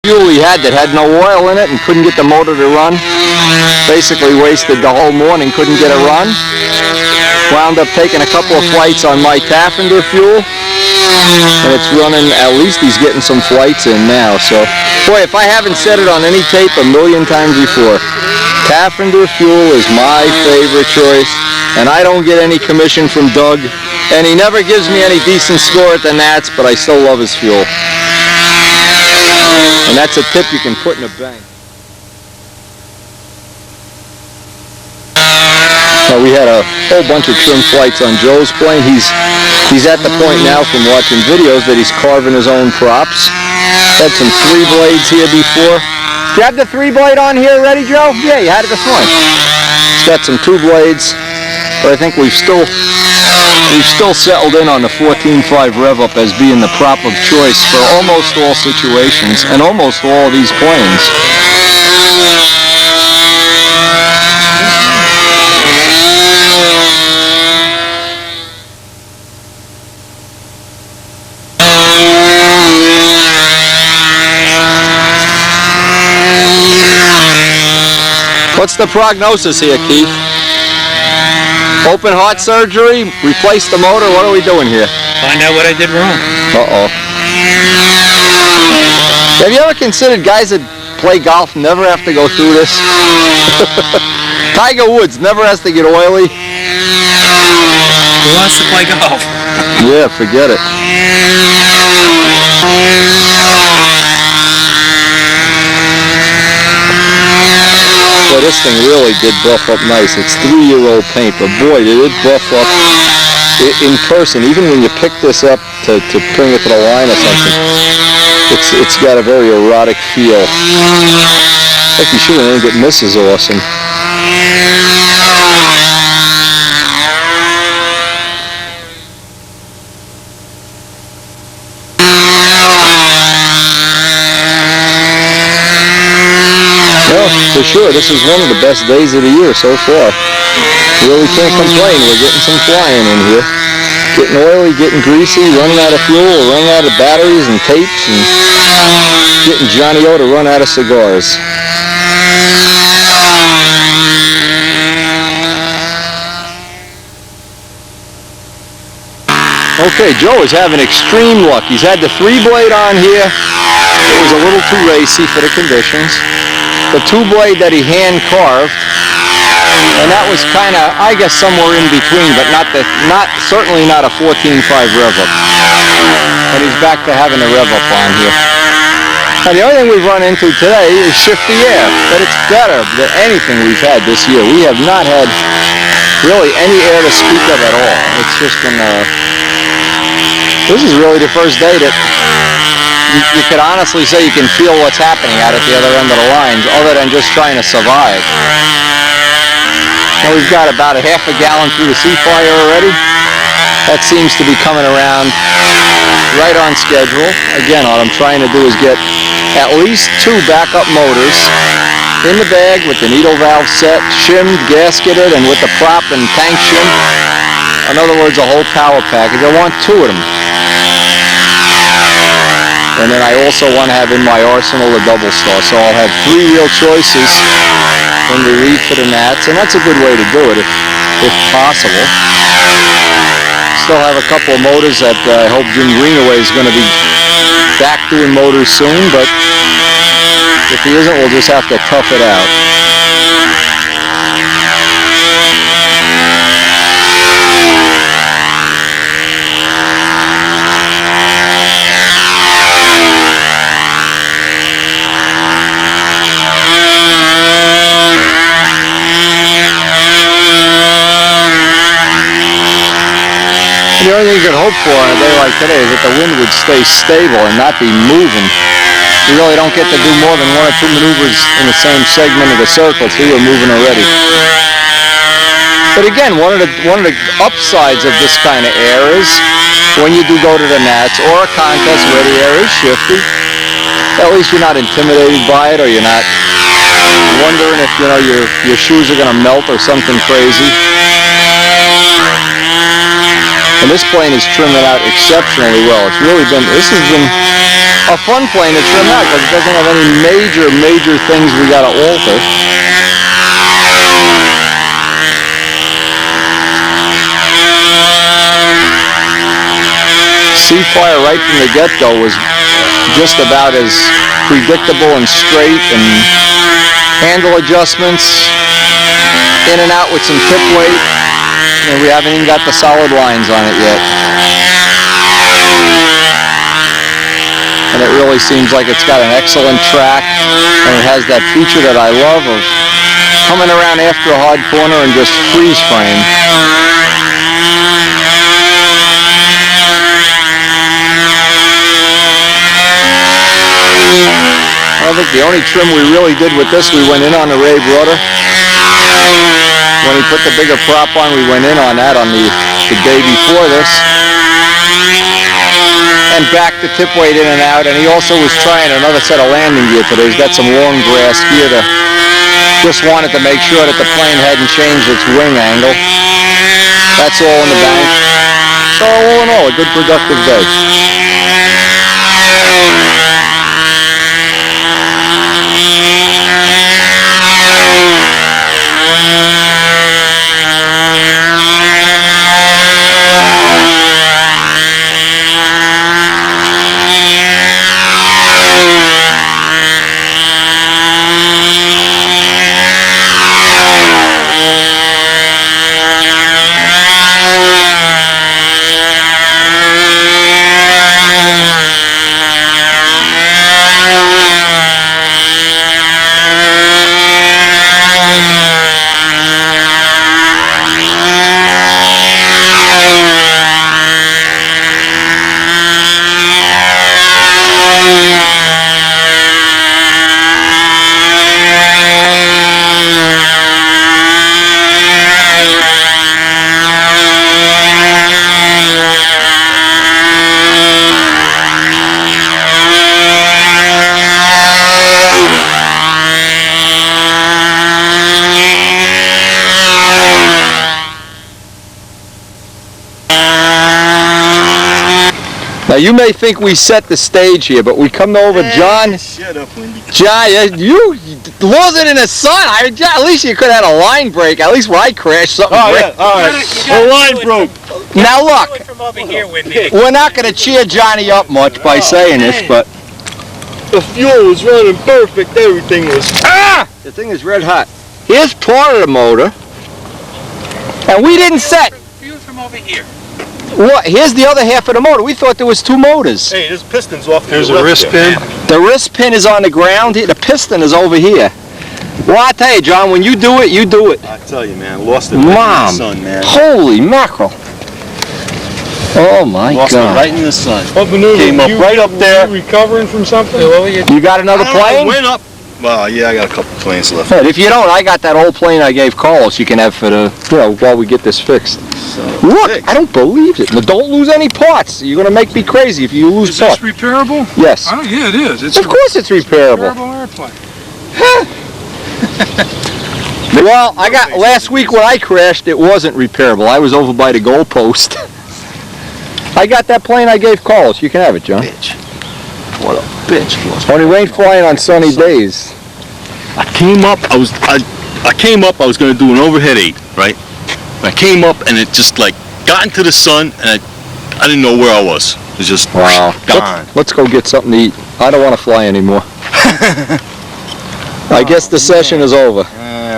fuel he had that had no oil in it and couldn't get the motor to run. Basically wasted the whole morning, couldn't get a run. Wound up taking a couple of flights on my Taffender fuel, and it's running. At least he's getting some flights in now. So, boy, if I haven't said it on any tape a million times before, Taffender fuel is my favorite choice, and I don't get any commission from Doug, and he never gives me any decent score at the Nats, but I still love his fuel. And that's a tip you can put in a bank. Now, we had a whole bunch of trim flights on Joe's plane. He's at the point now from watching videos that he's carving his own props. Had some 3 blades here before. Do you have the 3 blade on here ready, Joe? Yeah, you had it this morning. It's got some 2 blades, but I think we've still settled in on the 14.5 rev up as being the prop of choice for almost all situations and almost all of these planes. What's the prognosis here, Keith? Open heart surgery, replace the motor, what are we doing here? Find out what I did wrong. Uh-oh. Have you ever considered guys that play golf never have to go through this? Tiger Woods never has to get oily. Who wants to play golf? Yeah, forget it. Boy, this thing really did buff up nice. It's 3-year-old paint, but boy, did it buff up in person. Even when you pick this up to bring it to the line or something, it's got a very erotic feel. Like you should have named it Mrs. Awesome. For sure, this is one of the best days of the year so far. Really can't complain. We're getting some flying in here. Getting oily, getting greasy, running out of fuel, running out of batteries and tapes, and getting Johnny O to run out of cigars. Okay, Joe is having extreme luck. He's had the 3-blade on here. It was a little too racy for the conditions. The 2-blade that he hand carved, and that was kind of, I guess, somewhere in between, but certainly not a 14.5 rev up. And he's back to having a rev up on here. Now the only thing we've run into today is shifty air, but it's better than anything we've had this year. We have not had really any air to speak of at all. It's just been, this is really the first day that you could honestly say you can feel what's happening out at the other end of the lines, other than just trying to survive. Now we've got about a half a gallon through the Seafire already. That seems to be coming around right on schedule. Again, all I'm trying to do is get at least 2 backup motors in the bag with the needle valve set, shimmed, gasketed, and with the prop and tank shim. In other words, a whole power package. I want 2 of them. And then I also want to have in my arsenal a double star. So I'll have 3 real choices when we leave for the Nats, and that's a good way to do it if possible. Still have a couple of motors that I hope Jim Greenaway is going to be back doing motors soon, but if he isn't, we'll just have to tough it out. The only thing you could hope for on a day like today is that the wind would stay stable and not be moving. You really don't get to do more than 1 or 2 maneuvers in the same segment of the circle till you're moving already. But again, one of the upsides of this kind of air is when you do go to the Nats or a contest where the air is shifty, at least you're not intimidated by it, or you're not wondering if your shoes are going to melt or something crazy. And this plane is trimming out exceptionally well. It's really been, this has been a fun plane to trim out because it doesn't have any major things we got to alter. Seafire right from the get-go was just about as predictable and straight, and handle adjustments, in and out with some tip weight, and we haven't even got the solid lines on it yet. And it really seems like it's got an excellent track, and it has that feature that I love of coming around after a hard corner and just freeze frame. I think the only trim we really did with this, we went in on the Ray Brother. When he put the bigger prop on, we went in on that on the day before this. And backed the tip weight in and out, and he also was trying another set of landing gear today. He's got some long grass gear to, just wanted to make sure that the plane hadn't changed its wing angle. That's all in the bank. So all in all, a good productive day. Now you may think we set the stage here, but we come over, John. Shut up, Wendy. John, you lose it in the sun. At least you could have had a line break. At least when I crashed, something break. Yeah, all right. The line broke. Now look, From over here with me. we're not going to cheer Johnny up much by saying this, but The fuel was running perfect. Everything was. the thing is red hot. Here's part of the motor, and we didn't set. View from over here. What? Here's the other half of the motor. We thought there was two motors. Hey, this piston's off. There's a wrist pin. The wrist pin is on the ground. The piston is over here. Well, I tell you, John, when you do it, you do it. I tell you, man, lost it right in Mom, the sun, man. holy mackerel. Oh my Lost it God. right in the sun. Came up right up there. You recovering from something? What were you? You got another I plane? went up. Well, yeah, I got a couple planes left. Hey, if you don't, I got that old plane I gave Carlos you can have for the, while we get this fixed. So, Look, sick. I don't believe it. Now, don't lose any parts. You're going to make me crazy if you lose Is this parts. repairable? Yes. Oh, yeah, it is. It's Of course it's a repairable. repairable airplane. Well, I got, last week when I crashed, it wasn't repairable. I was over by the goalpost. I got that plane I gave Carlos. You can have it, John. Bitch. What a bitch. Lost Only rain flying on sunny days. I came up. I came up. I was going to do an overhead 8, right? I came up and it just like got into the sun and I didn't know where I was. It was just gone. Let's go get something to eat. I don't want to fly anymore. I guess the session is over.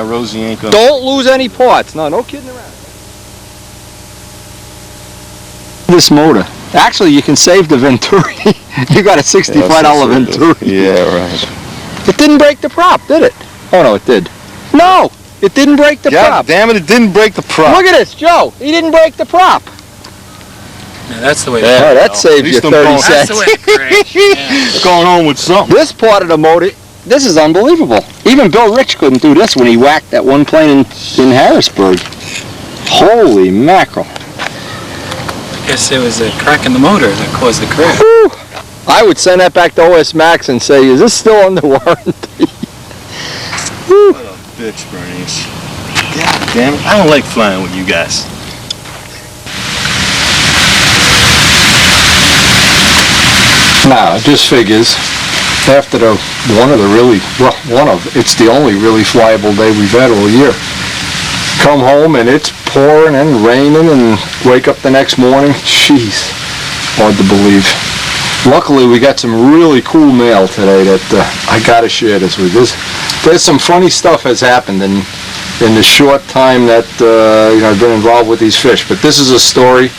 Rosie ain't gonna. Don't lose any parts. No kidding around. This motor. Actually, you can save the Venturi. You got a $65 Venturi. Yeah, right. It didn't break the prop, did it? Oh no, it did. No, it didn't break the God prop. damn it! It didn't break the prop. Look at this, Joe. He didn't break the prop. Yeah, that's the way. Oh, that saved you 30 That's cents. the way it crashed. Yeah. What's going on with something? This part of the motor, this is unbelievable. Even Bill Rich couldn't do this when he whacked that one plane in Harrisburg. Holy mackerel. I guess it was a crack in the motor that caused the crash. Whew. I would send that back to OS Max and say, is this still under warranty? Whew. What a bitch, Bernice. God damn it! I don't like flying with you guys. Now, it just figures after it's the only really flyable day we've had all year. Come home and it's pouring and raining, and wake up the next morning. Jeez, hard to believe. Luckily, we got some really cool mail today that I gotta share this with you. There's some funny stuff has happened in the short time that I've been involved with these fish. But this is a story.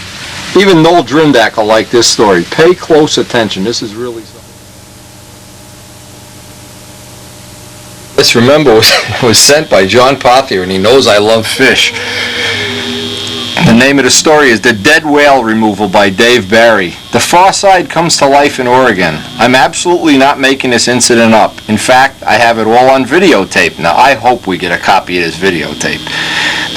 Even Noel Drindak will like this story. Pay close attention. This is really something. This, remember, was sent by John Pothier, and he knows I love fish. The name of the story is The Dead Whale Removal by Dave Barry. The far side comes to life in Oregon. I'm absolutely not making this incident up. In fact, I have it all on videotape. Now, I hope we get a copy of this videotape.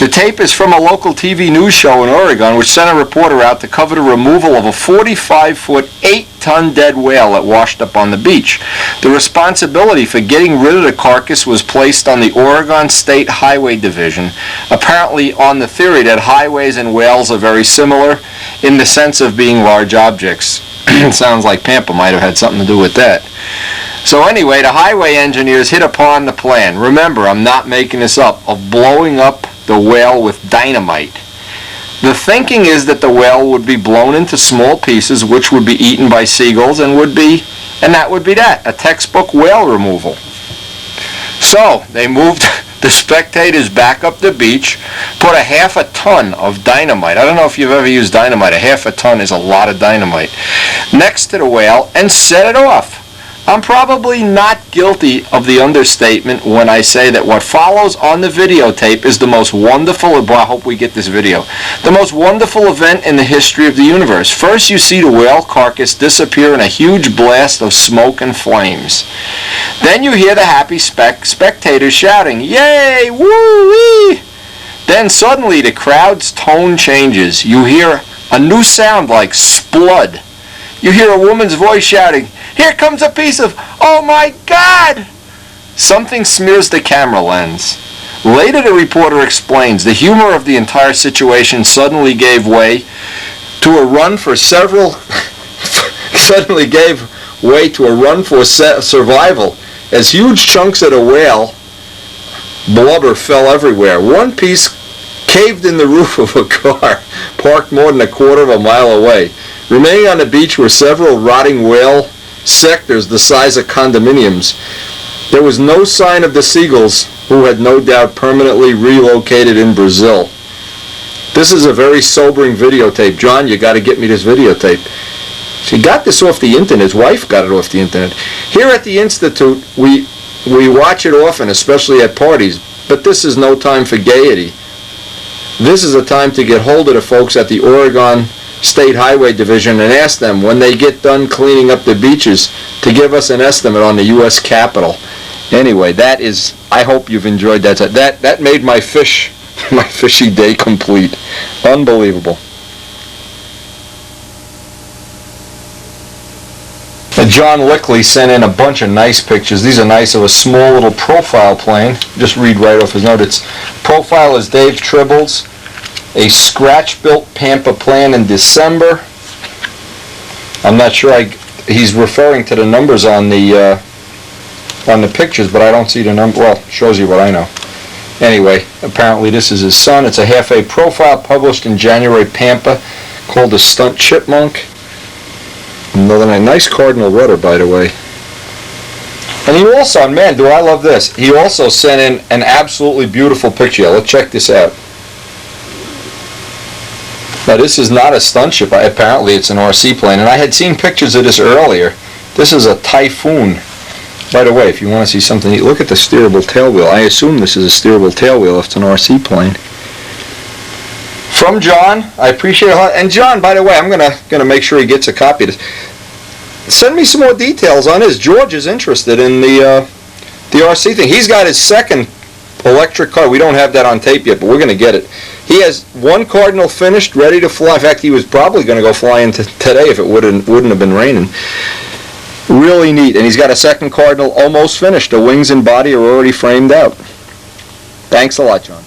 The tape is from a local TV news show in Oregon, which sent a reporter out to cover the removal of a 45-foot, 8-ton dead whale that washed up on the beach. The responsibility for getting rid of the carcass was placed on the Oregon State Highway Division, apparently on the theory that highways and whales are very similar in the sense of being large objects. Sounds like Pampa might have had something to do with that. So anyway, the highway engineers hit upon the plan. Remember, I'm not making this up, of blowing up the whale with dynamite. The thinking is that the whale would be blown into small pieces which would be eaten by seagulls, and that would be that, a textbook whale removal. So they moved the spectators back up the beach, put a half a ton of dynamite. I don't know if you've ever used dynamite. A half a ton is a lot of dynamite. Next to the whale, and set it off. I'm probably not guilty of the understatement when I say that what follows on the videotape is the most wonderful, I hope we get this video, the most wonderful event in the history of the universe. First, you see the whale carcass disappear in a huge blast of smoke and flames. Then you hear the happy spectators shouting, "Yay! Woo-wee!" Then suddenly the crowd's tone changes. You hear a new sound like splud. You hear a woman's voice shouting, "Here comes a piece of, oh my God!" Something smears the camera lens. Later the reporter explains the humor of the entire situation suddenly gave way to a run for survival as huge chunks of the whale blubber fell everywhere. One piece caved in the roof of a car parked more than a quarter of a mile away. Remaining on the beach were several rotting whale sectors the size of condominiums. There was no sign of the seagulls, who had no doubt permanently relocated in Brazil. This is a very sobering videotape. John, you got to get me this videotape. She got this off the internet. His wife got it off the internet. Here at the Institute, we watch it often, especially at parties, but this is no time for gaiety. This is a time to get hold of the folks at the Oregon State Highway Division and ask them, when they get done cleaning up the beaches, to give us an estimate on the U.S. Capitol. Anyway, that is, I hope you've enjoyed that. That made my fishy day complete. Unbelievable. And John Lickley sent in a bunch of nice pictures. These are nice, of a small little profile plane. Just read right off his note. Its profile is Dave Tribble's. A scratch-built Pampa plane in December. I'm not sure. He's referring to the numbers on the pictures, but I don't see the number. Well, shows you what I know. Anyway, apparently this is his son. It's a half-A profile published in January, Pampa, called the Stunt Chipmunk. Another nice cardinal rudder, by the way. And he also, man, do I love this. He also sent in an absolutely beautiful picture. Let's check this out. Now, this is not a stunt ship. Apparently, it's an RC plane. And I had seen pictures of this earlier. This is a Typhoon. By the way, if you want to see something neat, look at the steerable tailwheel. I assume this is a steerable tailwheel if it's an RC plane. From John, I appreciate it a lot. And John, by the way, I'm gonna make sure he gets a copy of this. Send me some more details on this. George is interested in the RC thing. He's got his second electric car. We don't have that on tape yet, but we're gonna get it. He has one Cardinal finished, ready to fly. In fact, he was probably going to go flying today if it wouldn't have been raining. Really neat. And he's got a second Cardinal almost finished. The wings and body are already framed out. Thanks a lot, John.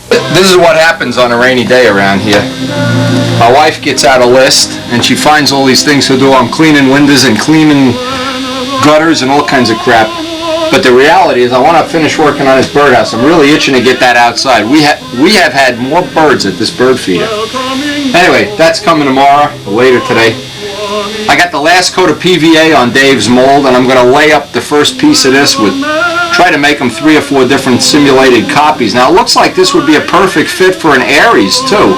This is what happens on a rainy day around here. My wife gets out a list and she finds all these things to do. I'm cleaning windows and cleaning gutters and all kinds of crap. But the reality is I want to finish working on this birdhouse. I'm really itching to get that outside. We have had more birds at this bird feeder. Anyway, that's coming tomorrow, or later today. I got the last coat of PVA on Dave's mold, and I'm going to lay up the first piece of this with, try to make them 3 or 4 different simulated copies. Now it looks like this would be a perfect fit for an Aries too.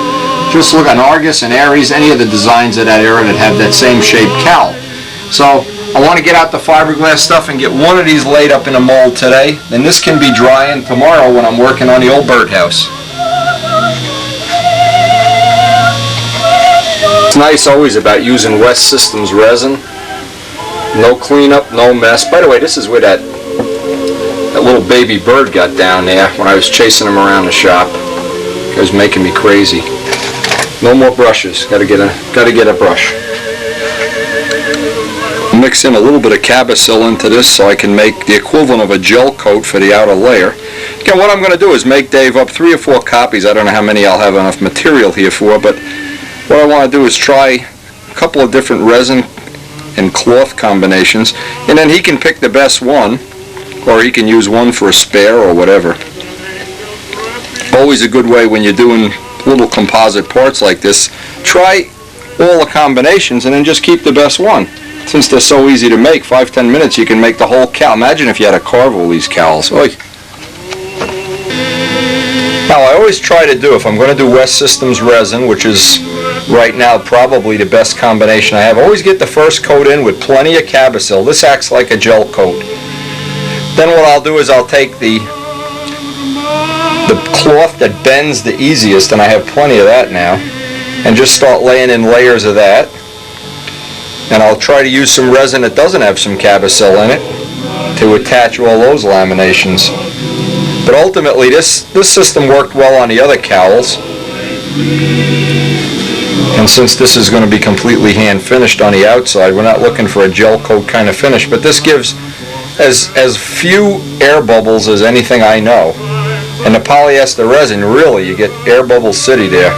Just look at Argus and Aries, any of the designs of that era that have that same shaped cowl. So I want to get out the fiberglass stuff and get one of these laid up in a mold today. Then this can be drying tomorrow when I'm working on the old birdhouse. It's nice always about using West Systems resin. No cleanup, no mess. By the way, this is where that little baby bird got down there when I was chasing him around the shop. It was making me crazy. No more brushes. Gotta get a brush. Mix in a little bit of Cabicil into this so I can make the equivalent of a gel coat for the outer layer. Again, what I'm going to do is make Dave up 3 or 4 copies. I don't know how many I'll have enough material here for, but what I want to do is try a couple of different resin and cloth combinations, and then he can pick the best one, or he can use one for a spare or whatever. Always a good way when you're doing little composite parts like this, try all the combinations and then just keep the best one. Since they're so easy to make, 5-10 minutes you can make the whole cowl. Imagine if you had to carve all these cowls. Oy. Now I always try to do, if I'm going to do West Systems resin, which is right now probably the best combination I have, always get the first coat in with plenty of Cabicil. This acts like a gel coat. Then what I'll do is I'll take the cloth that bends the easiest, and I have plenty of that now, and just start laying in layers of that. And I'll try to use some resin that doesn't have some Cabicil in it to attach all those laminations. But ultimately this system worked well on the other cowls. And since this is going to be completely hand finished on the outside, we're not looking for a gel coat kind of finish, but this gives as few air bubbles as anything I know. And the polyester resin, really, you get air bubble city there.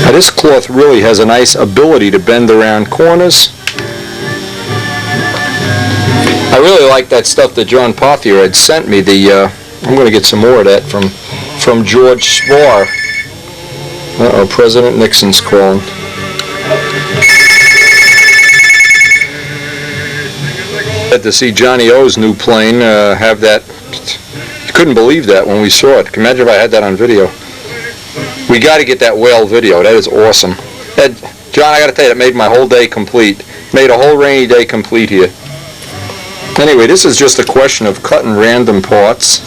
Now this cloth really has a nice ability to bend around corners. I really like that stuff that John Pothier had sent me. I'm going to get some more of that from George Spar. Uh-oh, President Nixon's calling. Had to see Johnny O's new plane have that. You couldn't believe that when we saw it. Imagine if I had that on video. We got to get that whale video. That is awesome. John, I got to tell you, that made my whole day complete. Made a whole rainy day complete here. Anyway, this is just a question of cutting random parts.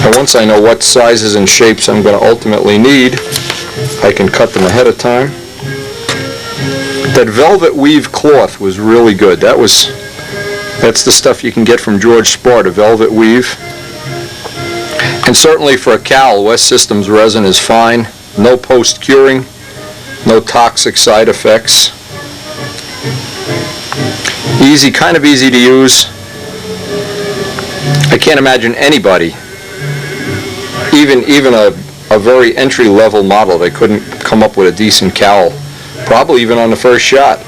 And once I know what sizes and shapes I'm going to ultimately need, I can cut them ahead of time. That velvet weave cloth was really good. That's the stuff you can get from George Spar, the velvet weave. And certainly for a cowl, West Systems resin is fine. No post-curing, no toxic side effects. Easy, kind of easy to use. I can't imagine anybody, even a very entry-level model, they couldn't come up with a decent cowl. Probably even on the first shot.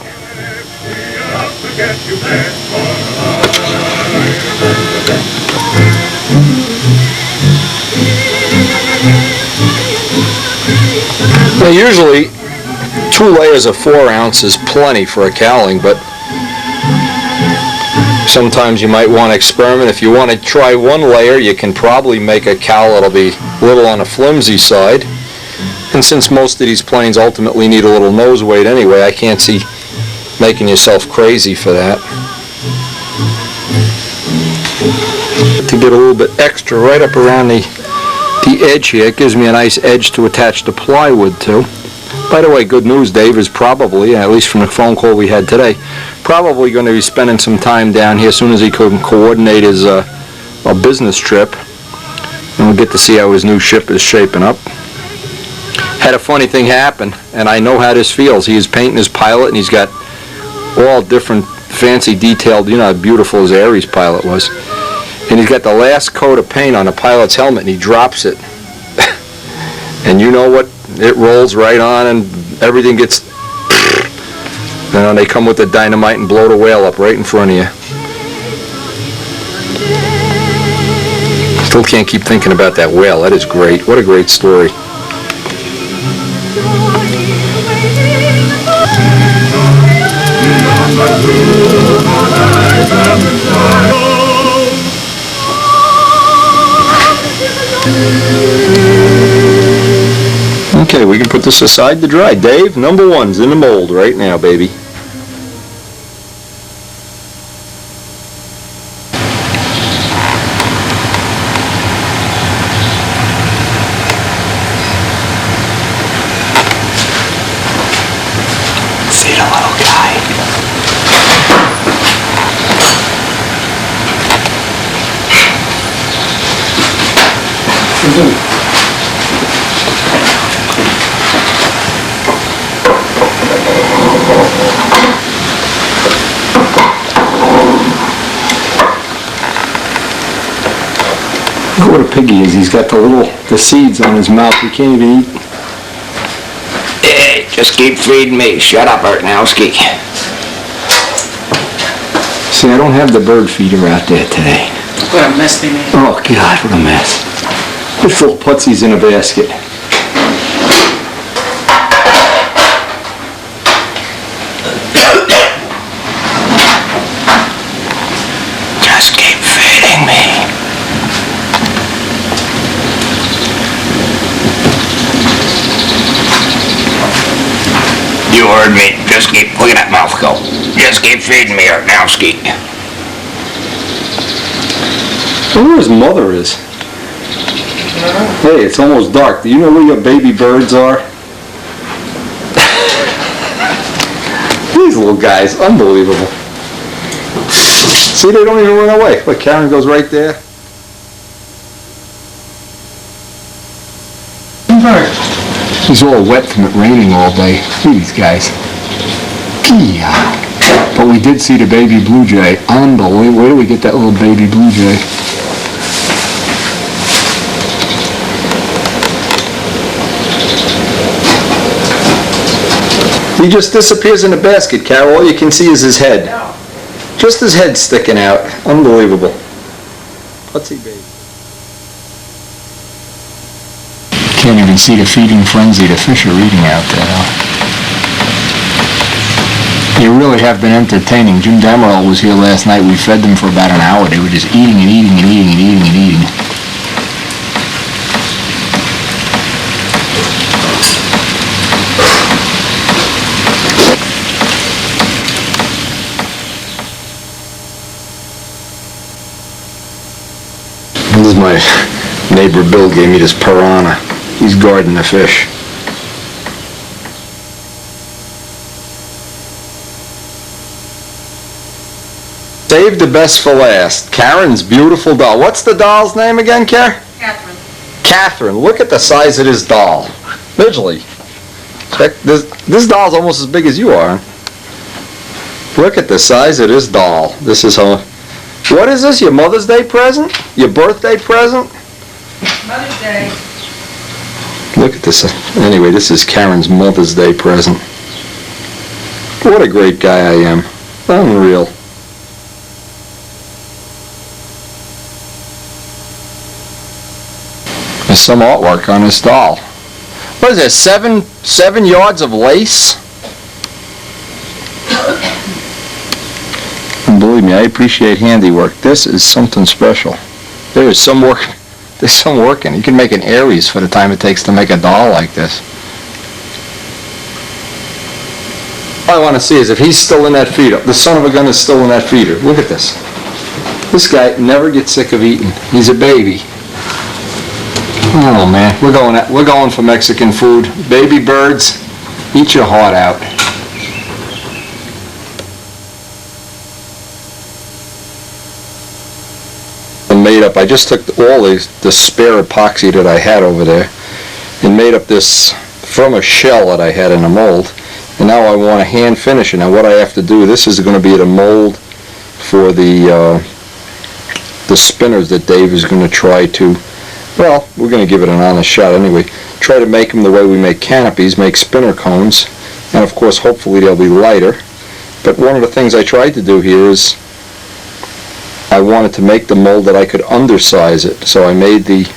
Now usually 2 layers of 4 ounce is plenty for a cowling, but sometimes you might want to experiment. If you want to try 1 layer, you can probably make a cowl that'll be a little on the flimsy side. And since most of these planes ultimately need a little nose weight anyway, I can't see making yourself crazy for that. To get a little bit extra right up around the edge here, it gives me a nice edge to attach the plywood to. By the way, good news, Dave is probably, at least from the phone call we had today, probably going to be spending some time down here as soon as he can coordinate his a business trip. And we'll get to see how his new ship is shaping up. Had a funny thing happen, and I know how this feels. He is painting his pilot, and he's got all different fancy detailed, you know how beautiful his Ares pilot was. And he's got the last coat of paint on the pilot's helmet and he drops it. And you know what? It rolls right on and everything gets... You know, they come with the dynamite and blow the whale up right in front of you. Still can't keep thinking about that whale. That is great. What a great story. Okay, we can put this aside to dry. Dave, number one's in the mold right now, baby. See the little guy. Look what a piggy is. He's got the seeds on his mouth. He can't even eat. Hey, just keep feeding me. Shut up, Artnowski. See, I don't have the bird feeder out there today. What a mess they made. Oh, God, what a mess. This little putsy's in a basket. Just keep feeding me. You heard me. Just keep, look at that mouth go. Just keep feeding me, Artnowski. I wonder where his mother is. Hey, it's almost dark. Do you know where your baby birds are? These little guys, unbelievable. See, they don't even run away. Look, Karen goes right there. He's all wet from it raining all day. Look at these guys. Yeah. But we did see the baby blue jay. Unbelievable. Where do we get that little baby blue jay? He just disappears in the basket, Carol. All you can see is his head. Just his head sticking out. Unbelievable. What's he, baby? Can't even see the feeding frenzy the fish are eating out there. They really have been entertaining. Jim Damerol was here last night. We fed them for about an hour. They were just eating and eating and eating and eating and eating. This is my neighbor Bill gave me this piranha. He's guarding the fish. Save the best for last. Karen's beautiful doll. What's the doll's name again, Karen? Catherine. Catherine. Look at the size of this doll. Visually. This doll's almost as big as you are. Look at the size of this doll. This is her. What is this? Your Mother's Day present? Your birthday present? Mother's Day. Look at this. Anyway, this is Karen's Mother's Day present. What a great guy I am. Unreal. There's some artwork on this doll. What is this? 7 yards of lace? And believe me, I appreciate handiwork. This is something special. There is some work. There's some work in it. You can make an Ares for the time it takes to make a doll like this. All I want to see is if he's still in that feeder. The son of a gun is still in that feeder. Look at this. This guy never gets sick of eating. He's a baby. Oh man, we're going for Mexican food. Baby birds, eat your heart out. Made up. I just took all the spare epoxy that I had over there and made up this from a shell that I had in a mold, And now I want to hand finish it. Now what I have to do, this is going to be the mold for the spinners that Dave is going to try to, well, we're going to give it an honest shot anyway. Try to make them the way we make canopies, make spinner cones, and of course hopefully they'll be lighter. But one of the things I tried to do here is I wanted to make the mold that I could undersize it. So I made the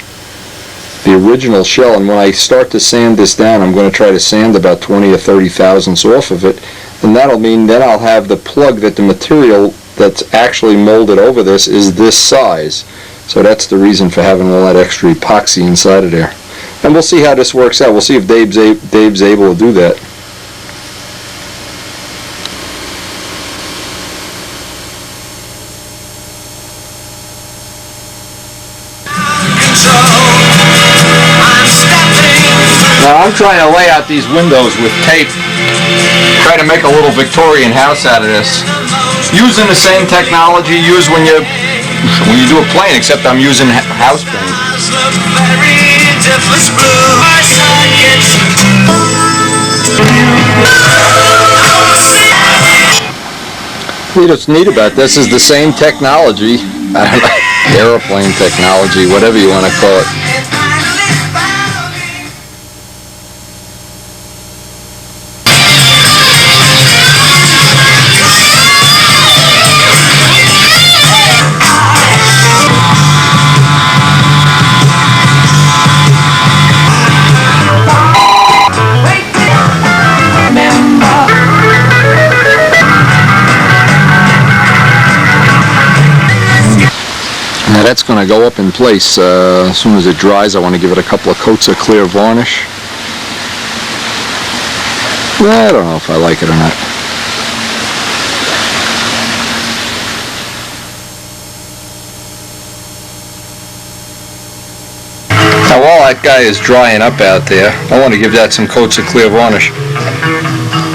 original shell, and when I start to sand this down, I'm going to try to sand about 20 or 30 thousandths off of it, and that'll mean then I'll have the plug that the material that's actually molded over this is this size. So that's the reason for having all that extra epoxy inside of there. And we'll see how this works out. We'll see if Dave's able to do that. Now I'm trying to lay out these windows with tape. Try to make a little Victorian house out of this. Using the same technology used when you do a plane, except I'm using house paint. What's neat about this is the same technology, airplane technology, whatever you want to call it. Now that's going to go up in place as soon as it dries. I want to give it a couple of coats of clear varnish. I don't know if I like it or not. Now while that guy is drying up out there, I want to give that some coats of clear varnish.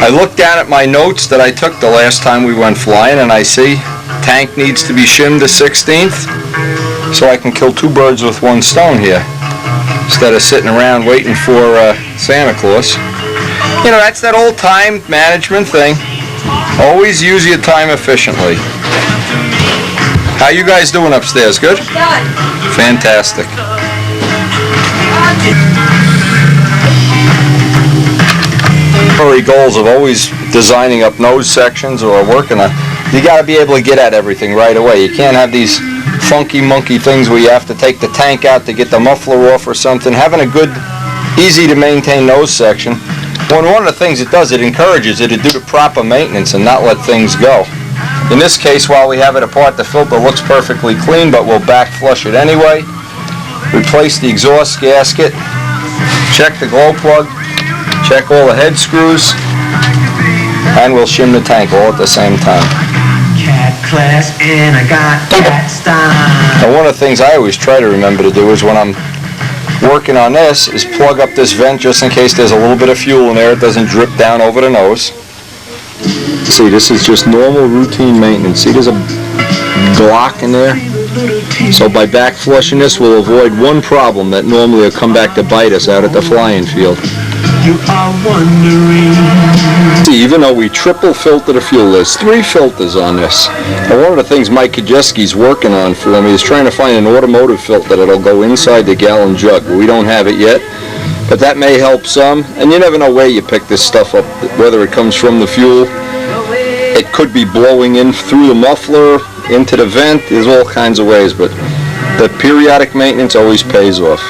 I looked down at my notes that I took the last time we went flying, and I see tank needs to be shimmed to 1/16, so I can kill two birds with one stone here instead of sitting around waiting for Santa Claus. You know, that's that old time management thing. Always use your time efficiently. How you guys doing upstairs? Good? Done. Fantastic. Early goals of always designing up nose sections or working on, you got to be able to get at everything right away. You can't have these funky monkey things where you have to take the tank out to get the muffler off or something. Having a good, easy to maintain nose section, one of the things it does, it encourages you to do the proper maintenance and not let things go. In this case, while we have it apart, the filter looks perfectly clean, but we'll back flush it anyway. Replace the exhaust gasket, check the glow plug, check all the head screws, and we'll shim the tank all at the same time. Cat class and I got cat style. Now one of the things I always try to remember to do is when I'm working on this is plug up this vent just in case there's a little bit of fuel in there, it doesn't drip down over the nose. See, this is just normal routine maintenance. See, there's a block in there. So by back flushing this, we'll avoid one problem that normally will come back to bite us out at the flying field. You are wondering. See, even though we triple filter the fuel, there's 3 filters on this. And one of the things Mike Kajeski's working on for me is trying to find an automotive filter that'll go inside the gallon jug. We don't have it yet, but that may help some. And you never know where you pick this stuff up, whether it comes from the fuel. It could be blowing in through the muffler, into the vent. There's all kinds of ways, but the periodic maintenance always pays off.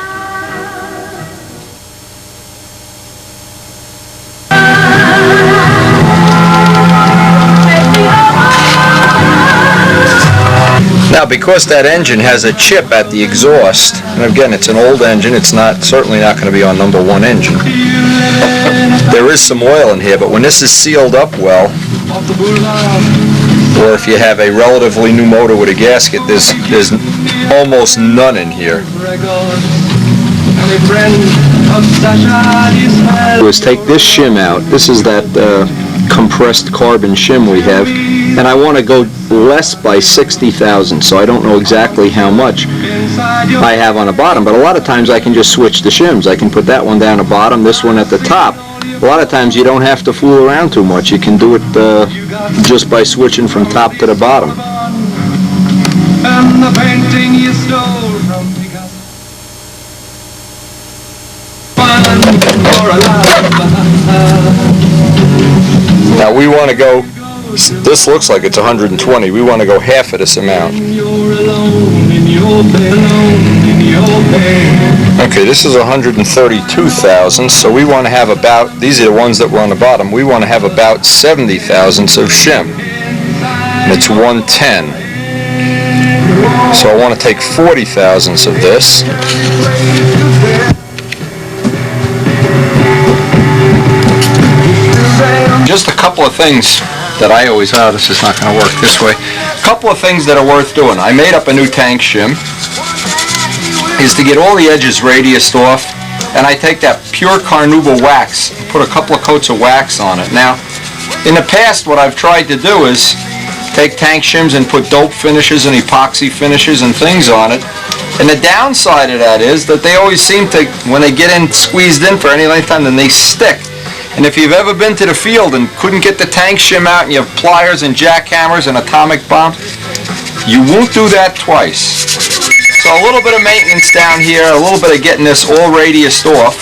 Now, because that engine has a chip at the exhaust, and again, it's an old engine, it's certainly not going to be our #1 engine. There is some oil in here, but when this is sealed up well, or if you have a relatively new motor with a gasket, there's almost none in here. Was take this shim out. This is that compressed carbon shim we have, and I want to go less by 60,000, so I don't know exactly how much I have on the bottom, but a lot of times I can just switch the shims. I can put that one down the bottom, this one at the top, a lot of times you don't have to fool around too much. You can do it just by switching from top to the bottom. And the painting you stole from Picasso. Now we want to go, this looks like it's 120, we want to go half of this amount. Okay, this is 132,000, so we want to have about, these are the ones that were on the bottom, we want to have about 70,000 of shim. And it's 110. So I want to take 40,000 of this. Just a couple of things that I always, this is not going to work this way. A couple of things that are worth doing. I made up a new tank shim. Is to get all the edges radiused off, and I take that pure carnauba wax and put a couple of coats of wax on it. Now, in the past, what I've tried to do is take tank shims and put dope finishes and epoxy finishes and things on it. And the downside of that is that they always seem to, when they get in squeezed in for any length of time, then they stick. And if you've ever been to the field and couldn't get the tank shim out and you have pliers and jackhammers and atomic bombs, you won't do that twice. So a little bit of maintenance down here, a little bit of getting this all radiused off,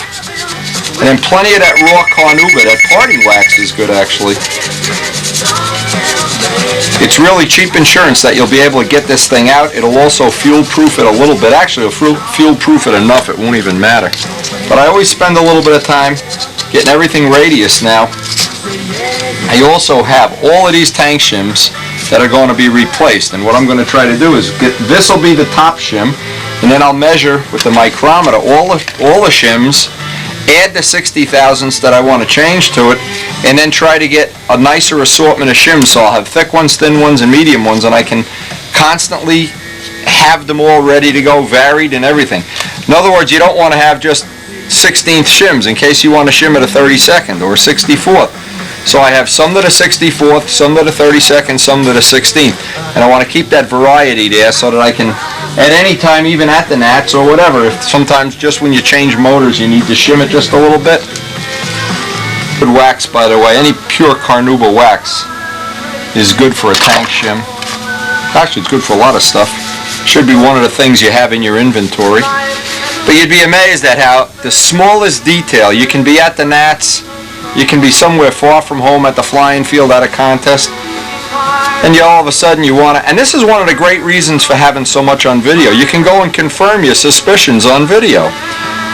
and then plenty of that raw carnauba. That parting wax is good, actually. It's really cheap insurance that you'll be able to get this thing out. It'll also fuel-proof it a little bit. Actually, it'll fuel-proof it enough, it won't even matter. But I always spend a little bit of time getting everything radius now. I also have all of these tank shims that are going to be replaced, and what I'm going to try to do is get, this will be the top shim, and then I'll measure with the micrometer all the shims, add the 60 thousandths that I want to change to it, and then try to get a nicer assortment of shims. So I'll have thick ones, thin ones, and medium ones, and I can constantly have them all ready to go, varied and everything. In other words, you don't want to have just 16th shims in case you want to shim at a 32nd or a 64th. So I have some that are 64th, some that are 32nd, some that are 16th. And I want to keep that variety there so that I can, at any time, even at the gnats or whatever, if sometimes just when you change motors you need to shim it just a little bit. Good wax, by the way. Any pure carnauba wax is good for a tank shim. Actually, it's good for a lot of stuff. Should be one of the things you have in your inventory. But you'd be amazed at how the smallest detail, you can be at the gnats, you can be somewhere far from home at the flying field at a contest, and all of a sudden you want to, and this is one of the great reasons for having so much on video. You can go and confirm your suspicions on video.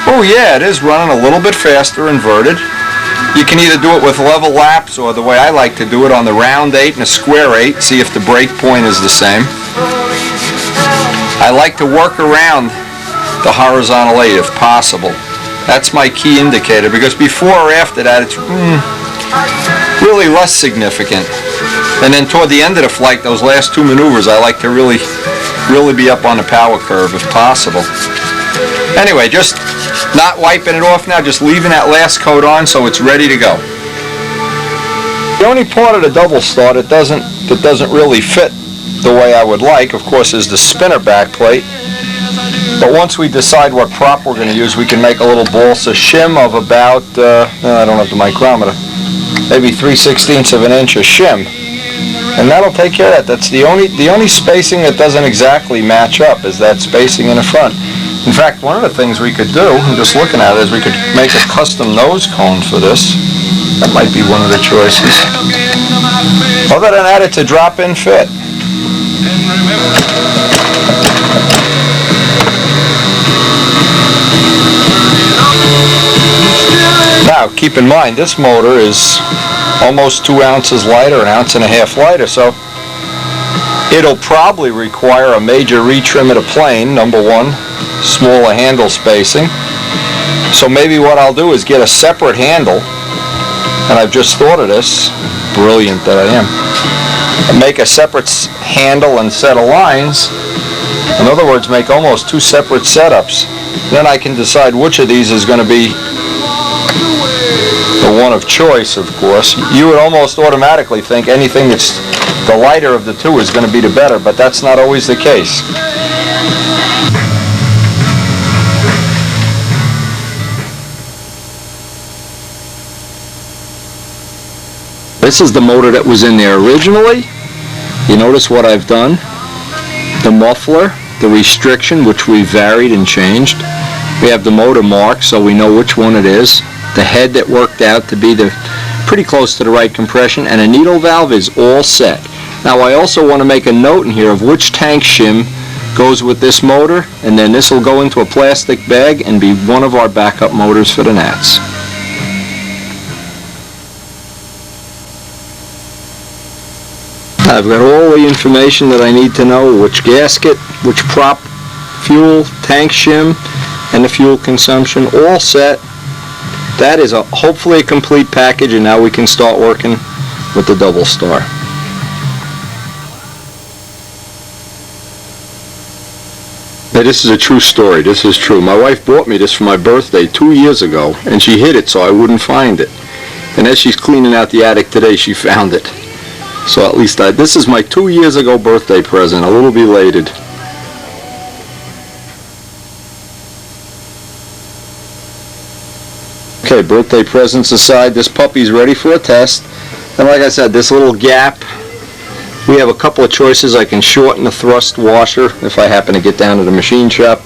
Oh yeah, it is running a little bit faster inverted. You can either do it with level laps or the way I like to do it on the round 8 and a square 8, see if the break point is the same. I like to work around the horizontal 8 if possible. That's my key indicator, because before or after that it's really less significant. And then toward the end of the flight, those last 2 maneuvers, I like to really be up on the power curve if possible. Anyway, just not wiping it off now, just leaving that last coat on so it's ready to go. The only part of the double start that doesn't really fit the way I would like, of course, is the spinner back plate. But once we decide what prop we're going to use, we can make a little balsa shim of about, I don't have the micrometer, maybe 3/16 of an inch of shim. And that'll take care of that. That's the only spacing that doesn't exactly match up is that spacing in the front. In fact, one of the things we could do, I'm just looking at it, is we could make a custom nose cone for this. That might be one of the choices. Other than that, it's a drop-in fit. Now, keep in mind, this motor is almost 2 ounces lighter, 1.5 ounces lighter, so it'll probably require a major retrim of the plane, number one, smaller handle spacing. So maybe what I'll do is get a separate handle, and I've just thought of this, brilliant that I am, and make a separate handle and set of lines. In other words, make almost 2 separate setups. Then I can decide which of these is going to be the one of choice, of course. You would almost automatically think anything that's the lighter of the two is going to be the better, but that's not always the case. This is the motor that was in there originally. You notice what I've done? The muffler, the restriction, which we varied and changed. We have the motor mark so we know which one it is. The head that worked out to be pretty close to the right compression, and a needle valve is all set. Now I also want to make a note in here of which tank shim goes with this motor, and then this will go into a plastic bag and be one of our backup motors for the Nats. I've got all the information that I need to know, which gasket, which prop, fuel, tank shim, and the fuel consumption, all set. That is hopefully a complete package, and now we can start working with the double star. Hey, this is a true story. This is true. My wife bought me this for my birthday 2 years ago, and she hid it so I wouldn't find it. And as she's cleaning out the attic today, she found it. So at least this is my 2 years ago birthday present, a little belated. Okay, birthday presents aside, this puppy's ready for a test. And like I said, this little gap, we have a couple of choices. I can shorten the thrust washer if I happen to get down to the machine shop.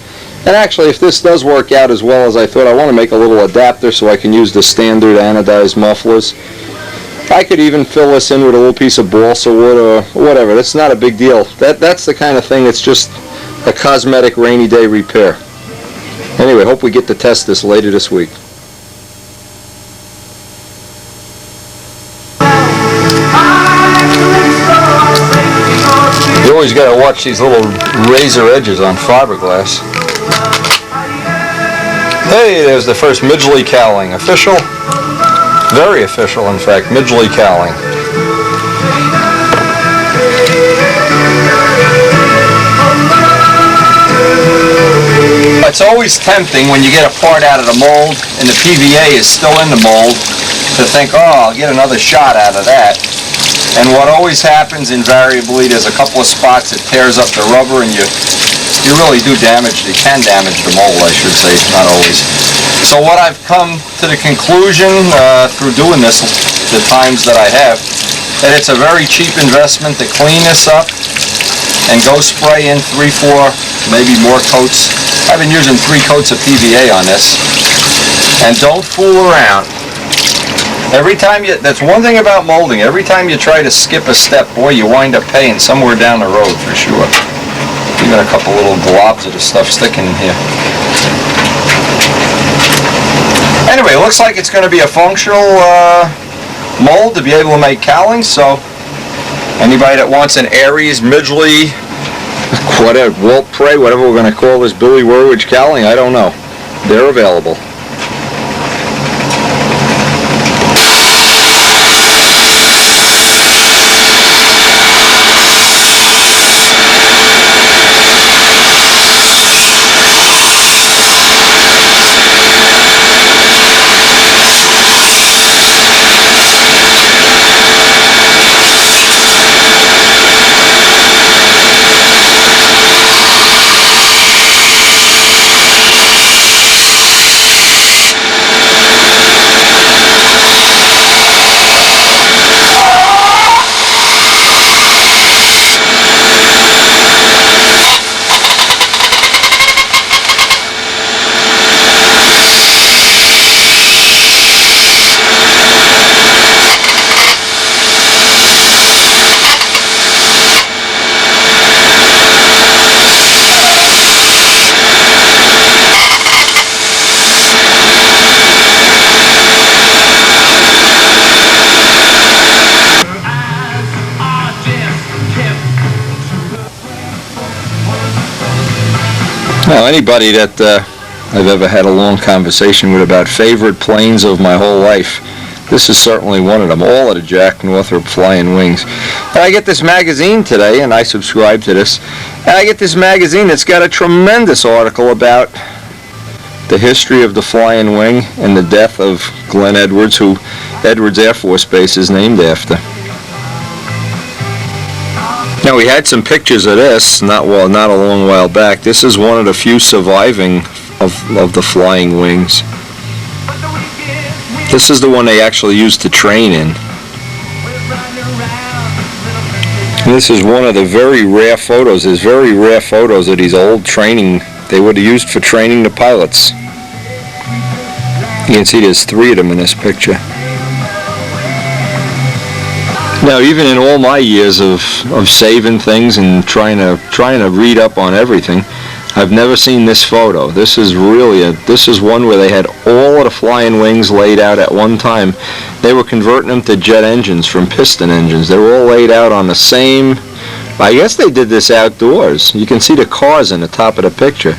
And actually, if this does work out as well as I thought, I want to make a little adapter so I can use the standard anodized mufflers. I could even fill this in with a little piece of balsa wood or whatever. That's not a big deal. That's the kind of thing that's just a cosmetic rainy day repair. Anyway, hope we get to test this later this week. You always got to watch these little razor edges on fiberglass. Hey, there's the first Midgley cowling. Official? Very official, in fact. Midgley cowling. It's always tempting when you get a part out of the mold and the PVA is still in the mold to think, oh, I'll get another shot out of that. And what always happens invariably, there's a couple of spots that tears up the rubber, and you really do damage. You can damage the mold, I should say, not always. So what I've come to the conclusion through doing this the times that I have, that it's a very cheap investment to clean this up and go spray in 3, 4, maybe more coats. I've been using 3 coats of PVA on this. And don't fool around. Every time that's one thing about molding, every time you try to skip a step, boy, you wind up paying somewhere down the road for sure. Even a couple little globs of the stuff sticking in here. Anyway, it looks like it's going to be a functional mold to be able to make cowlings, so anybody that wants an Aries, Midgley, whatever, Walt Prey, whatever we're going to call this Billy Werwich cowling, I don't know. They're available. Now, anybody that I've ever had a long conversation with about favorite planes of my whole life, this is certainly one of them, all of the Jack Northrop Flying Wings. And I get this magazine today, and I subscribe to this, and I get this magazine that's got a tremendous article about the history of the Flying Wing and the death of Glenn Edwards, who Edwards Air Force Base is named after. Now, we had some pictures of this not a long while back. This is one of the few surviving of the Flying Wings. This is the one they actually used to train in. This is one of the very rare photos. There's very rare photos of these old training they would have used for training the pilots. You can see there's 3 of them in this picture. Now, even in all my years of saving things and trying to read up on everything, I've never seen this photo. This is really this is one where they had all of the flying wings laid out at one time. They were converting them to jet engines from piston engines. They were all laid out on the same. I guess they did this outdoors. You can see the cars in the top of the picture.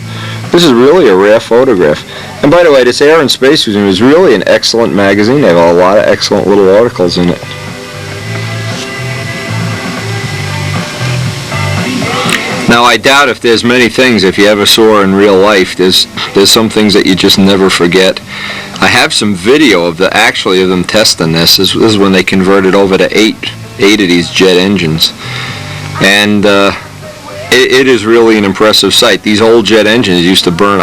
This is really a rare photograph. And by the way, this Air and Space Museum is really an excellent magazine. They have a lot of excellent little articles in it. Now, I doubt if there's many things, if you ever saw her in real life, there's some things that you just never forget. I have some video of of them testing this. This is when they converted over to eight of these jet engines. And it is really an impressive sight. These old jet engines used to burn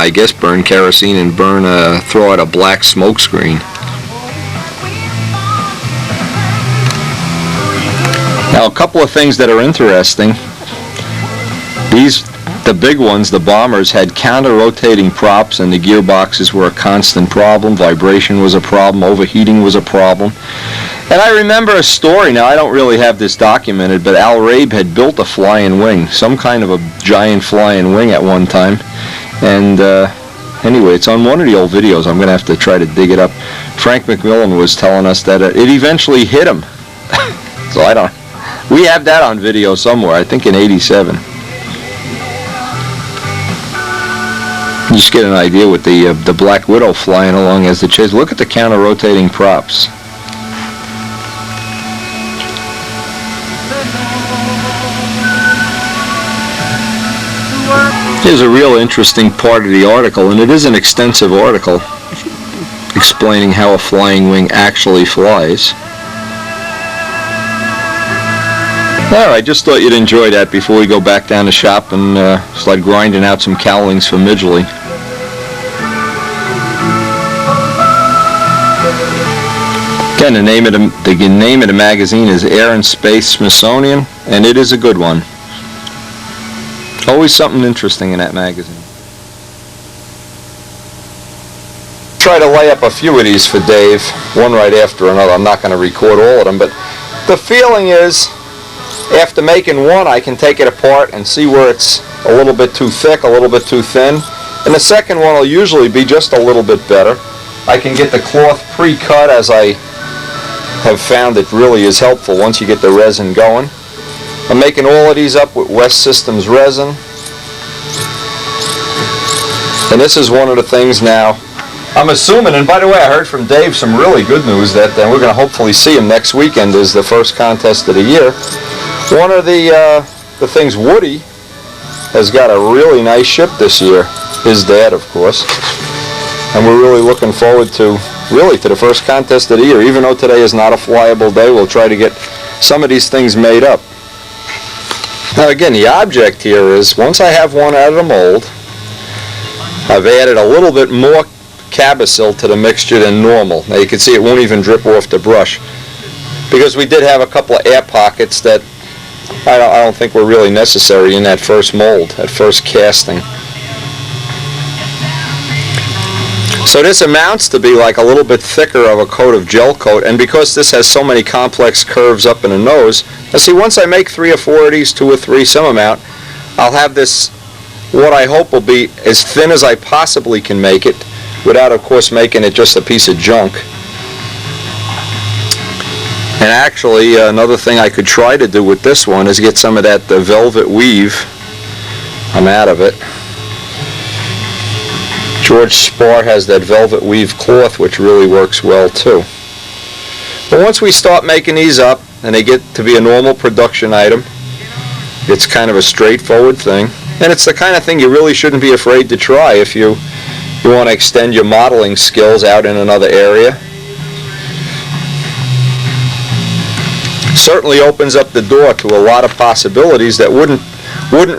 kerosene and throw out a black smoke screen. Now, a couple of things that are interesting. The big ones, the bombers, had counter-rotating props, and the gearboxes were a constant problem. Vibration was a problem. Overheating was a problem. And I remember a story. Now, I don't really have this documented, but Al Rabe had built a flying wing, some kind of a giant flying wing at one time. And anyway, it's on one of the old videos. I'm going to have to try to dig it up. Frank McMillan was telling us that it eventually hit him. So we have that on video somewhere, I think in '87. You just get an idea with the Black Widow flying along as the chase. Look at the counter-rotating props. Here's a real interesting part of the article, and it is an extensive article explaining how a flying wing actually flies. I just thought you'd enjoy that before we go back down the shop and start grinding out some cowlings for Midgley. Again, the name of the magazine is Air and Space Smithsonian, and it is a good one. Always something interesting in that magazine. Try to lay up a few of these for Dave, one right after another. I'm not going to record all of them, but the feeling is, after making one, I can take it apart and see where it's a little bit too thick, a little bit too thin. And the second one will usually be just a little bit better. I can get the cloth pre-cut, as I have found it really is helpful once you get the resin going. I'm making all of these up with West Systems resin. And this is one of the things now, I'm assuming, and by the way, I heard from Dave some really good news that we're going to hopefully see him next weekend is the first contest of the year. One of the things, Woody has got a really nice ship this year. His dad, of course. And we're really looking forward to the first contest of the year. Even though today is not a flyable day, we'll try to get some of these things made up. Now again, the object here is, once I have one out of the mold, I've added a little bit more Cabasil to the mixture than normal. Now you can see it won't even drip off the brush, because we did have a couple of air pockets that I don't think were really necessary in that first mold, that first casting. So this amounts to be like a little bit thicker of a coat of gel coat, and because this has so many complex curves up in the nose, now see, once I make 3 or 4 of these, 2 or 3, some amount, I'll have this, what I hope will be as thin as I possibly can make it, without of course making it just a piece of junk. And actually, another thing I could try to do with this one is get some of that velvet weave. I'm out of it. George Spar has that velvet weave cloth, which really works well too. But once we start making these up, and they get to be a normal production item, it's kind of a straightforward thing. And it's the kind of thing you really shouldn't be afraid to try if you want to extend your modeling skills out in another area. Certainly opens up the door to a lot of possibilities that wouldn't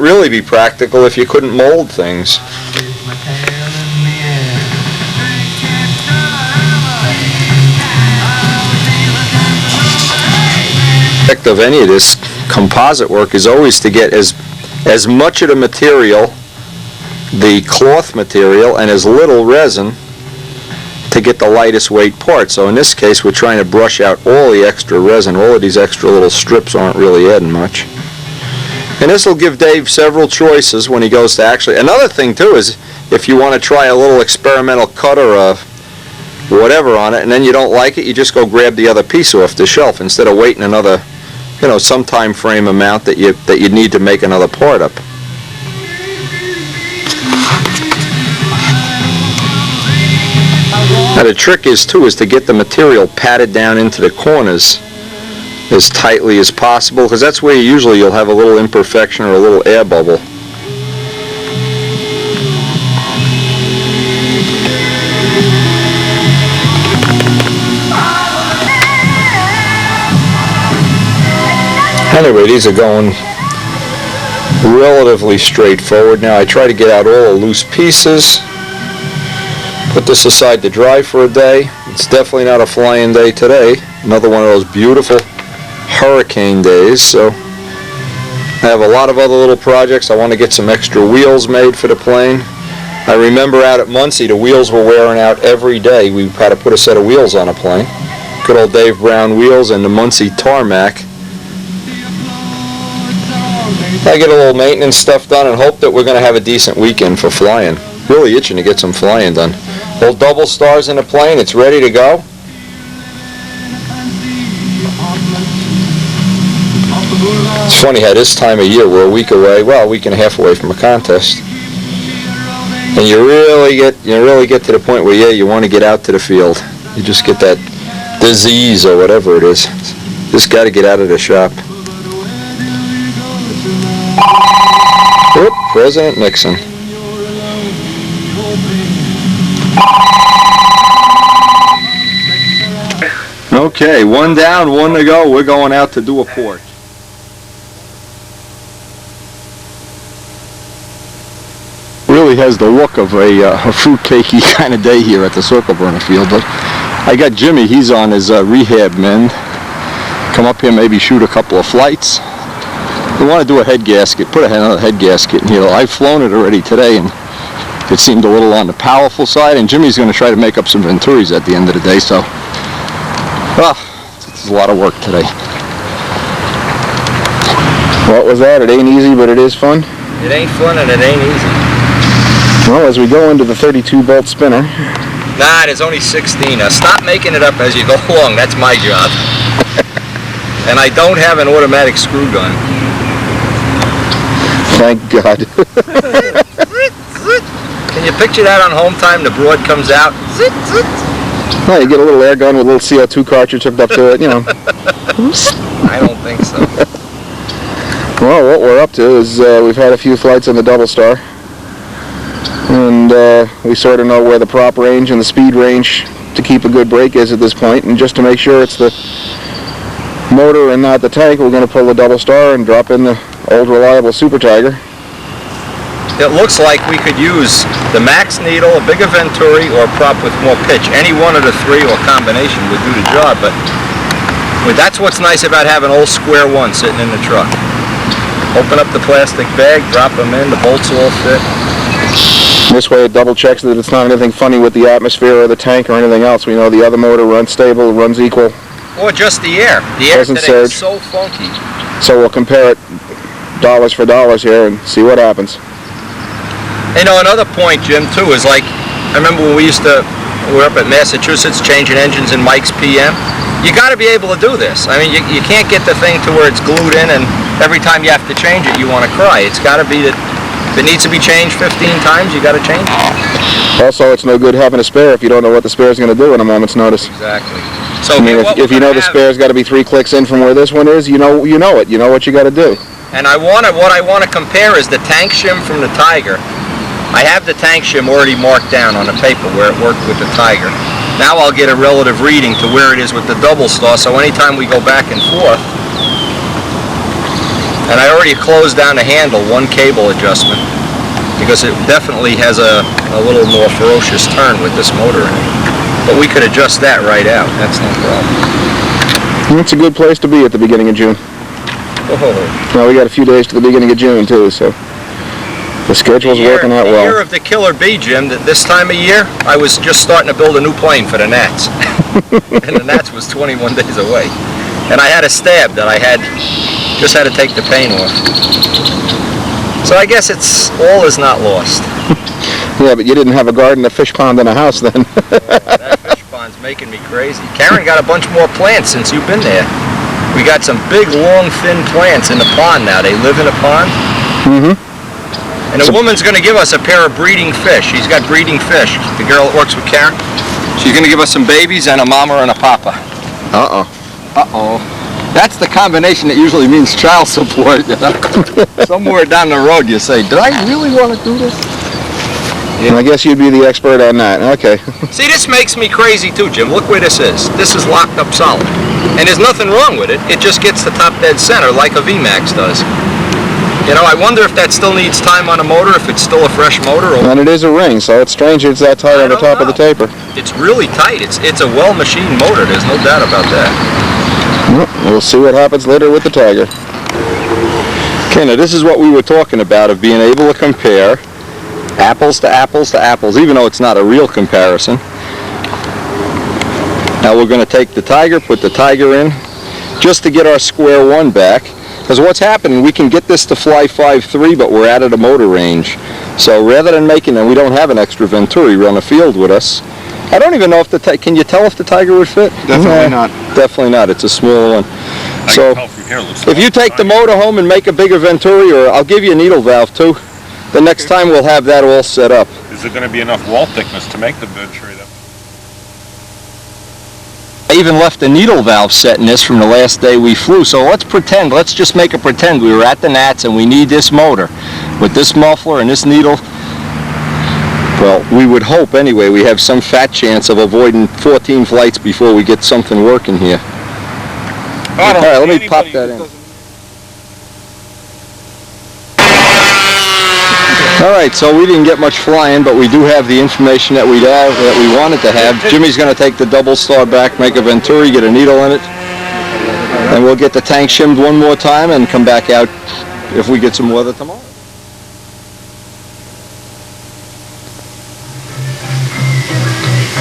really be practical if you couldn't mold things. Of any of this composite work is always to get as much of the material, the cloth material, and as little resin to get the lightest weight part. So in this case, we're trying to brush out all the extra resin. All of these extra little strips aren't really adding much. And this will give Dave several choices when he goes to actually. Another thing too is if you want to try a little experimental cut or whatever on it, and then you don't like it, you just go grab the other piece off the shelf instead of waiting another, some time frame amount that you need to make another part up. Now the trick is to get the material patted down into the corners as tightly as possible, because that's where you'll have a little imperfection or a little air bubble. Anyway, these are going relatively straightforward. Now I try to get out all the loose pieces. Put this aside to dry for a day. It's definitely not a flying day today. Another one of those beautiful hurricane days. So I have a lot of other little projects. I want to get some extra wheels made for the plane. I remember out at Muncie the wheels were wearing out every day. We had to put a set of wheels on a plane. Good old Dave Brown wheels and the Muncie tarmac. I get a little maintenance stuff done and hope that we're going to have a decent weekend for flying. Really itching to get some flying done. Old double stars in the plane, it's ready to go. It's funny how this time of year we're a week away, well, a week and a half away from a contest. And you really get to the point where you want to get out to the field. You just get that disease or whatever it is. Just got to get out of the shop. Oop, President Nixon. Okay, one down, one to go. We're going out to do a port. Really has the look of a fruitcakey kind of day here at the circle burner field, but I got Jimmy. He's on his rehab mend. Come up here, maybe shoot a couple of flights. We want to do a head gasket, put another head gasket in here. I've flown it already today, and it seemed a little on the powerful side, and Jimmy's going to try to make up some Venturis at the end of the day, so it's a lot of work today. What was that? It ain't easy, but it is fun? It ain't fun and it ain't easy. Well, as we go into the 32-bolt spinner. Nah, there's only 16. Now stop making it up as you go along. That's my job. And I don't have an automatic screw gun. Thank God. Can you picture that on home time? The broad comes out. Zit, zit. Well, you get a little air gun with a little CO2 cartridge hooked up to it, I don't think so. Well, what we're up to is we've had a few flights on the Double Star. And we sort of know where the prop range and the speed range to keep a good brake is at this point. And just to make sure it's the motor and not the tank, we're going to pull the Double Star and drop in the old reliable Super Tiger. It looks like we could use the max needle, a bigger Venturi, or a prop with more pitch. Any one of the three or combination would do the job, but that's what's nice about having old square one sitting in the truck. Open up the plastic bag, drop them in, the bolts will all fit. This way it double checks that it's not anything funny with the atmosphere or the tank or anything else. We know the other motor runs stable, runs equal. Or just the air. The air Doesn't today surge. is so funky. So we'll compare it dollars for dollars here and see what happens. You know, another point, Jim, too, is like, I remember when we were up at Massachusetts changing engines in Mike's PM. You got to be able to do this. I mean, you can't get the thing to where it's glued in and every time you have to change it, you want to cry. It's got to be that if it needs to be changed 15 times, you got to change it. Also, it's no good having a spare if you don't know what the spare is going to do in a moment's notice. Exactly. So I mean, if you know the spare's got to be 3 clicks in from where this one is, you know it. You know what you got to do. And what I want to compare is the tank shim from the Tiger. I have the tank shim already marked down on the paper where it worked with the Tiger. Now I'll get a relative reading to where it is with the Double Star, so anytime we go back and forth, and I already closed down the handle, one cable adjustment, because it definitely has a little more ferocious turn with this motor in it. But we could adjust that right out, that's no problem. It's a good place to be at the beginning of June. Oh. Well, we got a few days to the beginning of June too, so the schedule's working out The year well. of the killer bee, Jim, that this time of year, I was just starting to build a new plane for the Nats. And the Nats was 21 days away. And I had a stab that I just had to take the pain off. So I guess all is not lost. Yeah, but you didn't have a garden, a fish pond, and a house then. That fish pond's making me crazy. Karen got a bunch more plants since you've been there. We got some big, long, thin plants in the pond now. They live in a pond. Mm-hmm. And the woman's going to give us a pair of breeding fish. She's got breeding fish. The girl that works with Karen. She's going to give us some babies and a mama and a papa. Uh-oh. Uh-oh. That's the combination that usually means child support, you know? Somewhere down the road you say, did I really want to do this? Yeah. I guess you'd be the expert on that. Okay. See, this makes me crazy too, Jim. Look where this is. This is locked up solid. And there's nothing wrong with it. It just gets the top dead center like a VMAX does. You know, I wonder if that still needs time on a motor, if it's still a fresh motor. Or... And it is a ring, so it's strange it's that tight on the top of the taper. It's really tight. It's a well-machined motor. There's no doubt about that. Well, we'll see what happens later with the Tiger. Okay, now this is what we were talking about, of being able to compare apples to apples to apples, even though it's not a real comparison. Now we're going to take the Tiger, put the Tiger in, just to get our square one back. Because what's happening, we can get this to fly 5.3, but we're out of the motor range. So rather than making, and we don't have an extra Venturi run a field with us. I don't even know if can you tell if the Tiger would fit? Definitely not. Definitely not. It's a small one. So if you take the motor home and make a bigger Venturi, or I'll give you a needle valve too, the next time we'll have that all set up. Is there going to be enough wall thickness to make the Venturi though? I even left a needle valve set in this from the last day we flew, so let's just make a pretend we were at the Nats and we need this motor with this muffler and this needle. Well, we would hope anyway we have some fat chance of avoiding 14 flights before we get something working here. All right, let me pop that in. All right, so we didn't get much flying, but we do have the information that we wanted to have. Jimmy's going to take the double star back, make a Venturi, get a needle in it, and we'll get the tank shimmed one more time and come back out if we get some weather tomorrow.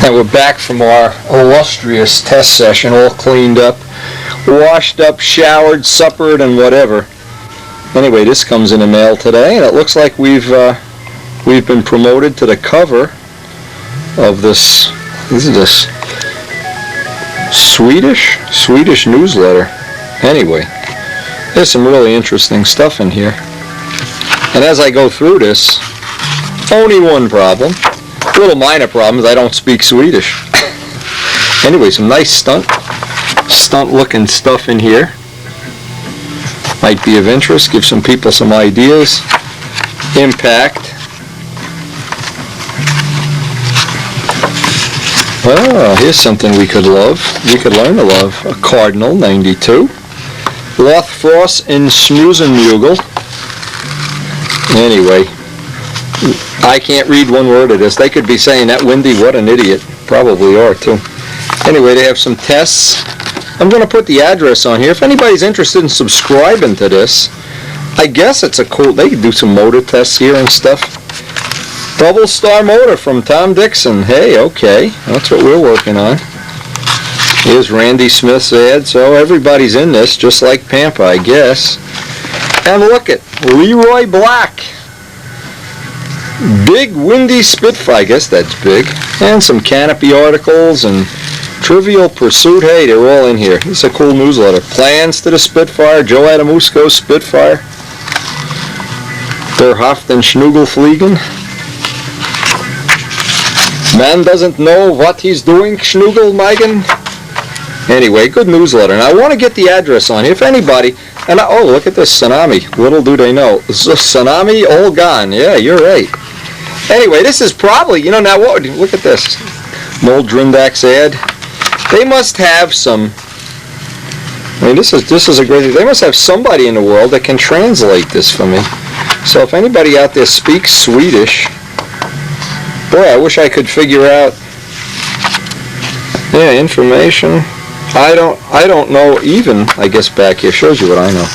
And we're back from our illustrious test session, all cleaned up, washed up, showered, suppered, and whatever. Anyway, this comes in the mail today, and it looks like we've been promoted to the cover of this Swedish newsletter. Anyway, there's some really interesting stuff in here. And as I go through this, only one problem. Little minor problems, I don't speak Swedish. Anyway, some nice stunt looking stuff in here. Might be of interest, give some people some ideas. Impact. Oh, here's something we could learn to love. A Cardinal 92. Lothfrost in Smusenmugel. Anyway, I can't read one word of this. They could be saying, that Windy, what an idiot. Probably are too. Anyway, they have some tests. I'm going to put the address on here. If anybody's interested in subscribing to this, I guess it's they can do some motor tests here and stuff. Double star motor from Tom Dixon. Hey, okay, that's what we're working on. Here's Randy Smith's ad, so everybody's in this, just like Pampa, I guess. And look at Leroy Black. Big Windy Spitfire, I guess that's big. And some Canopy articles and Trivial Pursuit. Hey, they're all in here. It's a cool newsletter. Plans to the Spitfire, Joe Adamusco's Spitfire. Der Haften Schnugelfliegen. Man doesn't know what he's doing, Schnugelmeigen. Anyway, good newsletter. And I want to get the address on here. If anybody, oh, look at this, Tsunami. Little do they know. Tsunami, all gone. Yeah, you're right. Anyway, this is probably, now what, look at this. Noel Drindak's ad. They must have some, this is a great, they must have somebody in the world that can translate this for me. So if anybody out there speaks Swedish, boy, I wish I could figure out, information. I don't know even, I guess back here, shows you what I know.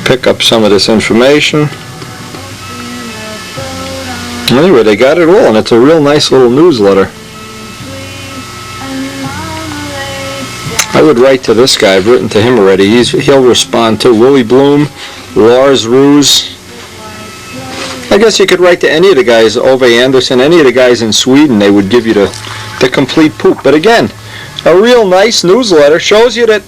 pick up some of this information. Anyway, they got it all, and it's a real nice little newsletter. I would write to this guy. I've written to him already. He'll respond too. Willie Bloom, Lars Roos. I guess you could write to any of the guys, Ove Anderson, any of the guys in Sweden. They would give you the complete poop. But again, a real nice newsletter. Shows you that,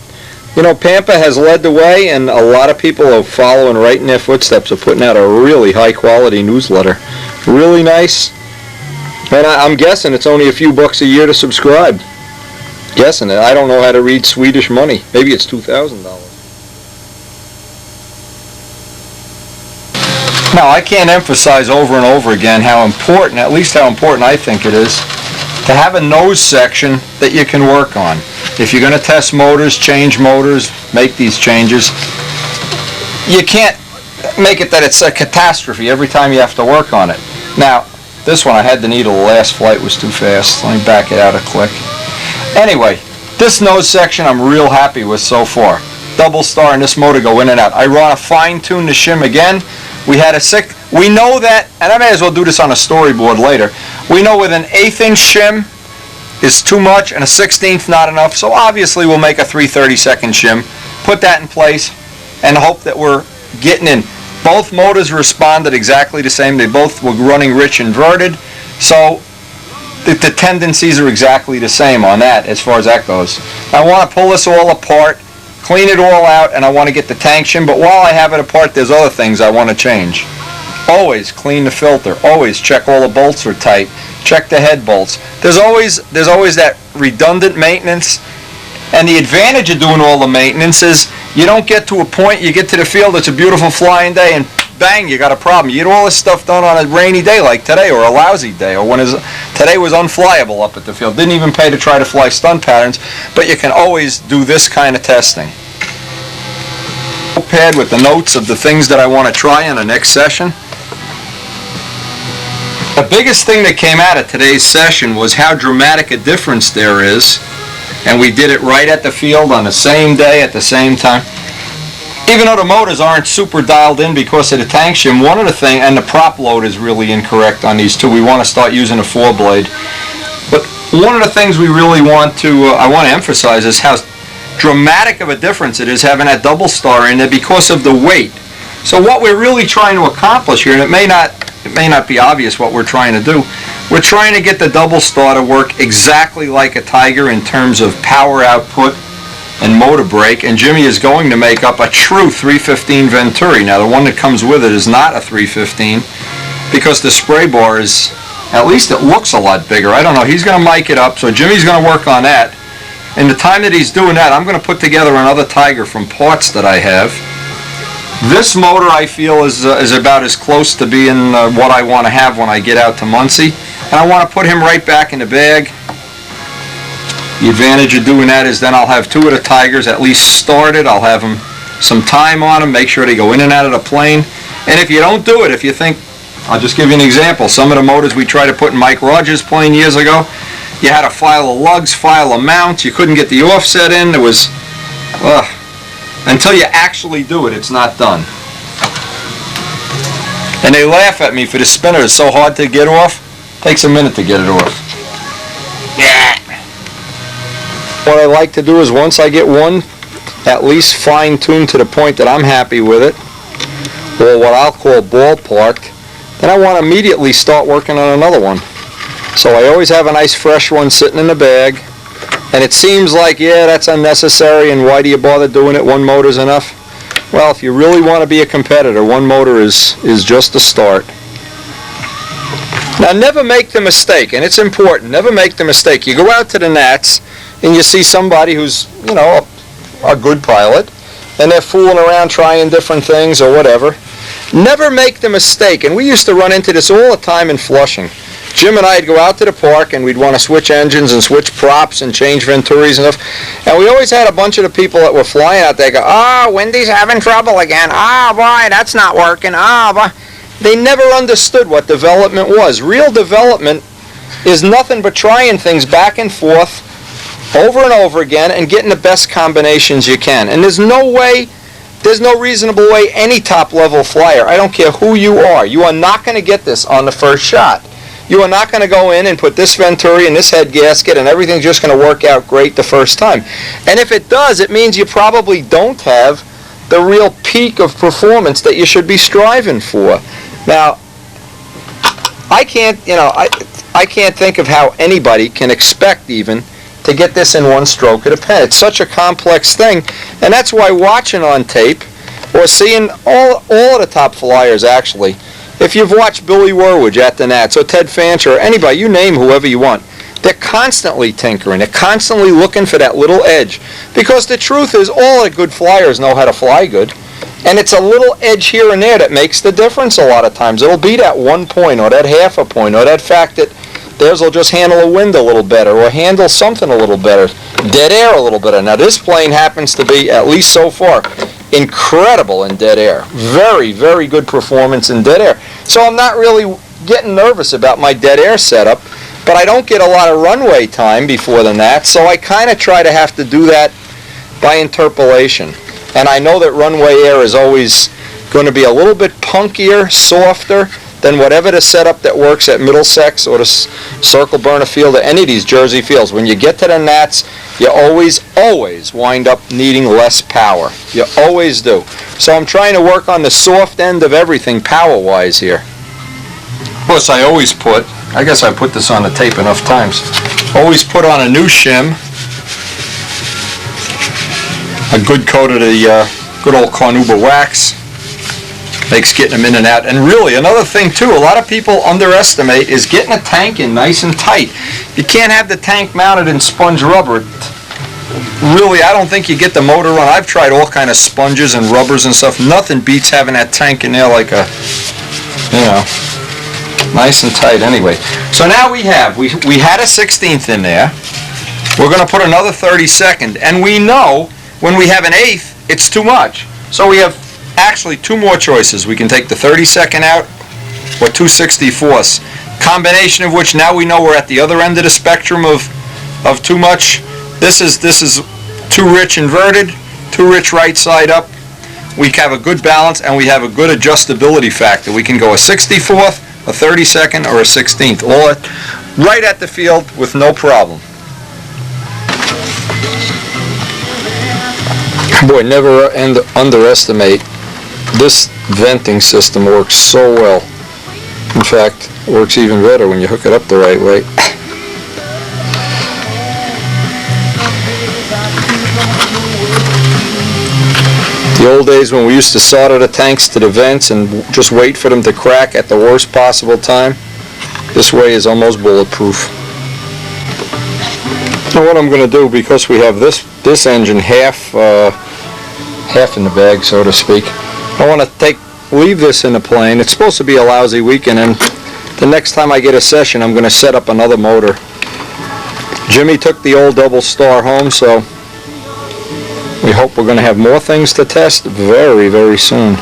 you know, Pampa has led the way, and a lot of people are following right in their footsteps of putting out a really high quality newsletter. Really nice. And I'm guessing it's only a few bucks a year to subscribe. Guessing it. I don't know how to read Swedish money. Maybe it's $2,000. Now, I can't emphasize over and over again how important, at least how important I think it is, to have a nose section that you can work on. If you're going to test motors, change motors, make these changes, you can't make it that it's a catastrophe every time you have to work on it. Now, this one I had the needle, the last flight was too fast. Let me back it out a click. Anyway, this nose section I'm real happy with so far. Double star and this motor go in and out. I want to fine tune the shim again. We had we know that, and I may as well do this on a storyboard later. We know with an 1/8 inch shim is too much and a 1/16 not enough, so obviously we'll make a 3/32 shim, put that in place, and hope that we're getting in. Both motors responded exactly the same. They both were running rich inverted, so the tendencies are exactly the same on that as far as that goes. I want to pull this all apart, clean it all out, and I want to get the tank shim, but while I have it apart, there's other things I want to change. Always clean the filter. Always check all the bolts are tight. Check the head bolts. There's always that redundant maintenance, and the advantage of doing all the maintenance is you don't get to a point, you get to the field, it's a beautiful flying day, and bang, you got a problem. You get all this stuff done on a rainy day like today, or a lousy day, or when today was unflyable up at the field. Didn't even pay to try to fly stunt patterns, but you can always do this kind of testing. Notepad with the notes of the things that I want to try in the next session. The biggest thing that came out of today's session was how dramatic a difference there is, and we did it right at the field on the same day at the same time. Even though the motors aren't super dialed in because of the tank shim, one of the things, and the prop load is really incorrect on these two. We want to start using a 4-blade. But one of the things we really want to, I want to emphasize is how dramatic of a difference it is having that double star in there because of the weight. So what we're really trying to accomplish here, and it may not be obvious what we're trying to do, we're trying to get the double star to work exactly like a Tiger in terms of power output and motor brake, and Jimmy is going to make up a true 315 Venturi. Now the one that comes with it is not a 315 because the spray bar is, at least it looks a lot bigger. I don't know, he's going to mic it up, so Jimmy's going to work on that. In the time that he's doing that, I'm going to put together another Tiger from parts that I have. This motor I feel is about as close to being what I want to have when I get out to Muncie, and I want to put him right back in the bag. The advantage of doing that is then I'll have two of the Tigers at least started. I'll have them some time on them, make sure they go in and out of the plane. And if you don't do it, if you think, I'll just give you an example. Some of the motors we tried to put in Mike Rogers' plane years ago, you had to file a lugs, file a mount, you couldn't get the offset in. It was, until you actually do it, it's not done. And they laugh at me for the spinner. It's so hard to get off. Takes a minute to get it off. Yeah. What I like to do is once I get one at least fine-tuned to the point that I'm happy with it, or what I'll call ballparked, then I want to immediately start working on another one. So I always have a nice fresh one sitting in the bag, and it seems like, yeah, that's unnecessary, and why do you bother doing it? One motor's enough. Well, if you really want to be a competitor, one motor is just the start. Now, never make the mistake, and it's important, never make the mistake. You go out to the Nats, and you see somebody who's, you know, a good pilot, and they're fooling around trying different things or whatever. Never make the mistake, and we used to run into this all the time in Flushing. Jim and I'd go out to the park, and we'd want to switch engines and switch props and change Venturis and stuff. And we always had a bunch of the people that were flying out there go, "Oh, Wendy's having trouble again. Oh, boy, that's not working. Oh, boy." They never understood what development was. Real development is nothing but trying things back and forth over and over again and getting the best combinations you can. And there's no way There's no reasonable way any top-level flyer, I don't care who you are not going to get this on the first shot. You are not going to go in and put this venturi and this head gasket and everything's just going to work out great the first time. And if it does, it means you probably don't have the real peak of performance that you should be striving for. Now, I can't think of how anybody can expect even to get this in one stroke of the pen. It's such a complex thing, and that's why watching on tape or seeing all of the top flyers actually, if you've watched Billy Werwidge at the Nats or Ted Fancher or anybody, you name whoever you want, they're constantly tinkering. They're constantly looking for that little edge. Because the truth is, all the good flyers know how to fly good. And it's a little edge here and there that makes the difference a lot of times. It'll be that 1 point or that half a point or that fact that theirs will just handle a wind a little better or handle something a little better, dead air a little better. Now this plane happens to be, at least so far, incredible in dead air. Very, very good performance in dead air. So I'm not really getting nervous about my dead air setup, but I don't get a lot of runway time before the Nats, so I kind of try to have to do that by interpolation. And I know that runway air is always going to be a little bit punkier, softer than whatever the setup that works at Middlesex or the Circle Burner Field or any of these Jersey fields. When you get to the Nats, you always wind up needing less power. You always do. So I'm trying to work on the soft end of everything power-wise here. Plus, I always put, I guess I put this on the tape enough times, always put on a new shim, a good coat of the good old Carnauba wax. Makes getting them in and out. And really, another thing too, a lot of people underestimate is getting a tank in nice and tight. You can't have the tank mounted in sponge rubber. Really, I don't think you get the motor run. I've tried all kind of sponges and rubbers and stuff. Nothing beats having that tank in there like a, nice and tight anyway. So now we had a 16th in there. We're going to put another 32nd. And we know when we have an 8th, it's too much. So we have actually two more choices. We can take the 32nd out or 2/64ths. Combination of which now we know we're at the other end of the spectrum of too much. This is too rich inverted, too rich right side up. We have a good balance and we have a good adjustability factor. We can go a 64th, a 32nd, or a 16th, all right at the field with no problem. Boy, never underestimate. This venting system works so well. In fact, it works even better when you hook it up the right way. The old days when we used to solder the tanks to the vents and just wait for them to crack at the worst possible time, this way is almost bulletproof. Now what I'm going to do, because we have this engine half in the bag, so to speak, I want to leave this in the plane. It's supposed to be a lousy weekend, and the next time I get a session, I'm going to set up another motor. Jimmy took the old double star home, so we hope we're going to have more things to test very, very soon.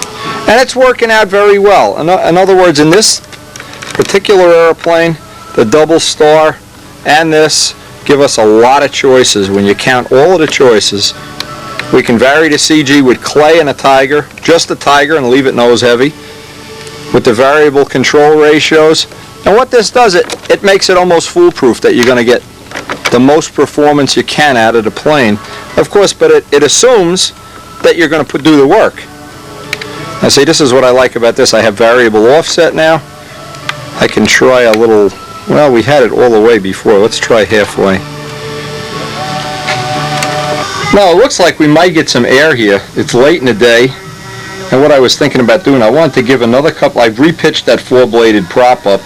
And it's working out very well. In other words, in this particular airplane, the double star and this give us a lot of choices. When you count all of the choices, we can vary the CG with clay and a Tiger, just a Tiger, and leave it nose heavy, with the variable control ratios. And what this does, it makes it almost foolproof that you're going to get the most performance you can out of the plane. Of course, but it assumes that you're going to do the work. Now see, this is what I like about this. I have variable offset now. I can try a little, well, we had it all the way before. Let's try halfway. Now, it looks like we might get some air here. It's late in the day, and what I was thinking about doing, I wanted to give another couple. I've repitched that four-bladed prop up,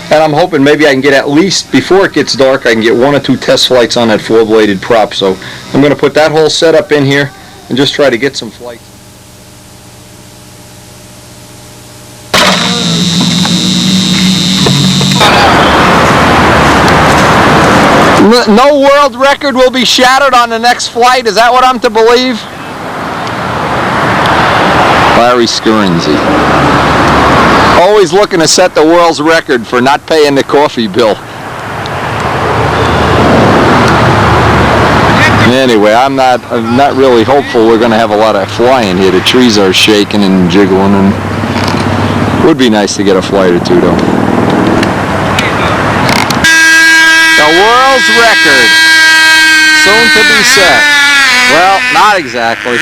and I'm hoping maybe I can get at least, before it gets dark, I can get 1 or 2 test flights on that four-bladed prop. So I'm going to put that whole setup in here and just try to get some flights. No world record will be shattered on the next flight. Is that what I'm to believe? Larry Scurenzy. Always looking to set the world's record for not paying the coffee bill. Anyway, I'm not really hopeful we're going to have a lot of flying here. The trees are shaking and jiggling, and it would be nice to get a flight or two, though. The world's record, soon to be set. Well, not exactly.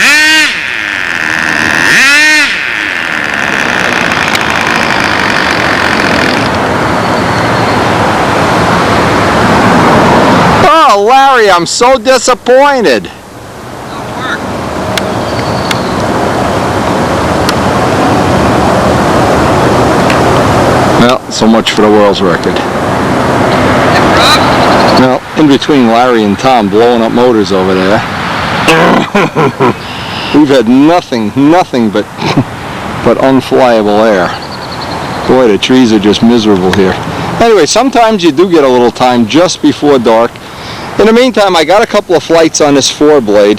Oh, Larry, I'm so disappointed. Well, so much for the world's record. Well, in between Larry and Tom blowing up motors over there, we've had nothing but unflyable air. Boy, the trees are just miserable here. Anyway, sometimes you do get a little time just before dark. In the meantime, I got a couple of flights on this 4-blade.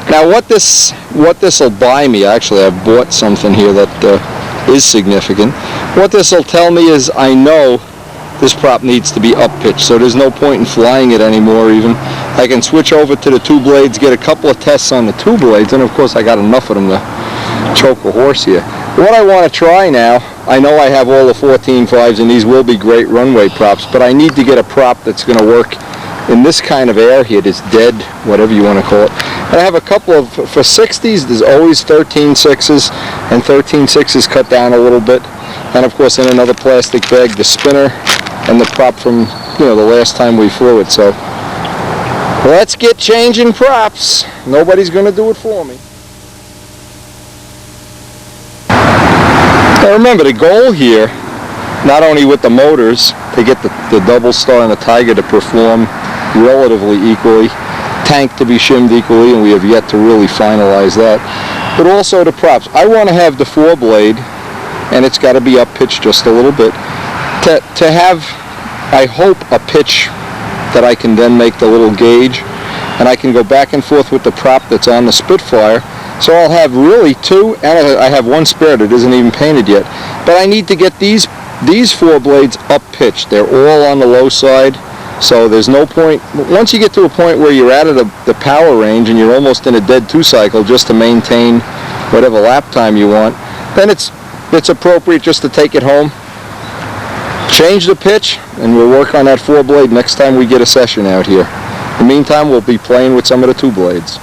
Now, what this will buy me, actually, I've bought something here that is significant. What this will tell me is I know this prop needs to be up-pitched, so there's no point in flying it anymore even. I can switch over to the 2 blades, get a couple of tests on the 2 blades, and of course I got enough of them to choke a horse here. What I want to try now, I know I have all the 14.5s and these will be great runway props, but I need to get a prop that's going to work in this kind of air here, this dead, whatever you want to call it. And I have a couple of, for 60s, there's always 13.6s, and 13.6s cut down a little bit. And of course in another plastic bag, the spinner and the prop from, the last time we flew it. So let's get changing props. Nobody's going to do it for me. Now remember, the goal here, not only with the motors, to get the double star and the Tiger to perform relatively equally, tank to be shimmed equally, and we have yet to really finalize that, but also the props. I want to have the 4-blade, and it's got to be up pitched just a little bit, to have, I hope, a pitch that I can then make the little gauge, and I can go back and forth with the prop that's on the Spitfire. So I'll have really 2, and I have 1 spare that isn't even painted yet. But I need to get these 4 blades up pitched. They're all on the low side, so there's no point. Once you get to a point where you're out of the power range and you're almost in a dead 2 cycle just to maintain whatever lap time you want, then it's appropriate just to take it home, change the pitch, and we'll work on that 4-blade next time we get a session out here. In the meantime, we'll be playing with some of the 2 blades.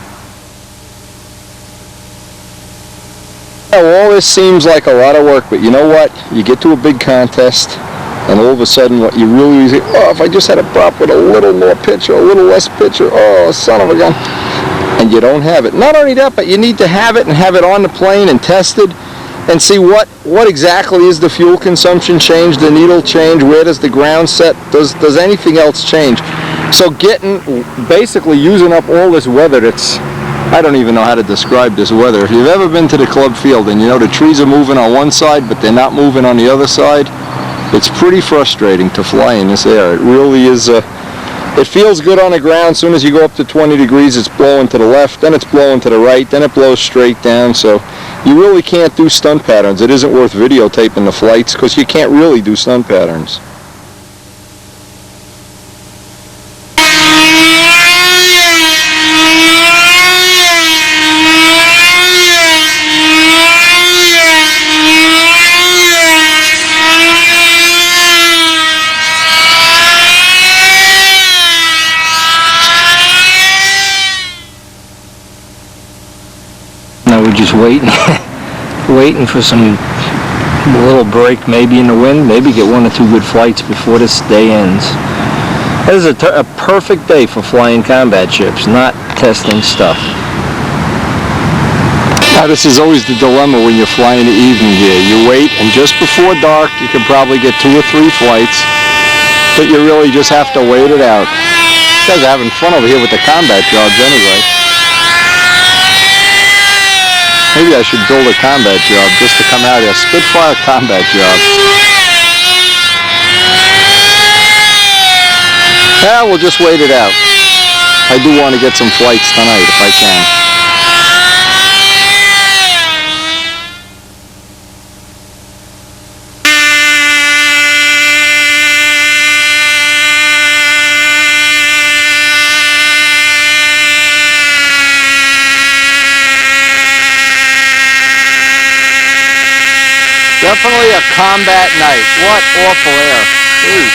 All this seems like a lot of work, but you know what? You get to a big contest, and all of a sudden what you really say, oh, if I just had a prop with a little more pitch or a little less pitch, or oh, son of a gun, and you don't have it. Not only that, but you need to have it and have it on the plane and tested and see what exactly is the fuel consumption change, the needle change, where does the ground set, does anything else change? So basically using up all this weather that's, I don't even know how to describe this weather. If you've ever been to the club field and the trees are moving on one side but they're not moving on the other side, it's pretty frustrating to fly in this air. It really is. It feels good on the ground. As soon as you go up to 20 degrees, it's blowing to the left, then it's blowing to the right, then it blows straight down. So you really can't do stunt patterns. It isn't worth videotaping the flights because you can't really do stunt patterns. Just waiting for some little break, maybe in the wind, maybe get 1 or 2 good flights before this day ends. This is a perfect day for flying combat ships, not testing stuff. Now this is always the dilemma when you're flying the evening here. You wait, and just before dark you can probably get 2 or 3 flights, but you really just have to wait it out. You guys are having fun over here with the combat jobs anyway. Maybe I should build a combat job just to come out here. Spitfire combat job. Yeah, we'll just wait it out. I do want to get some flights tonight if I can. Definitely a combat night. What awful air. Ooh.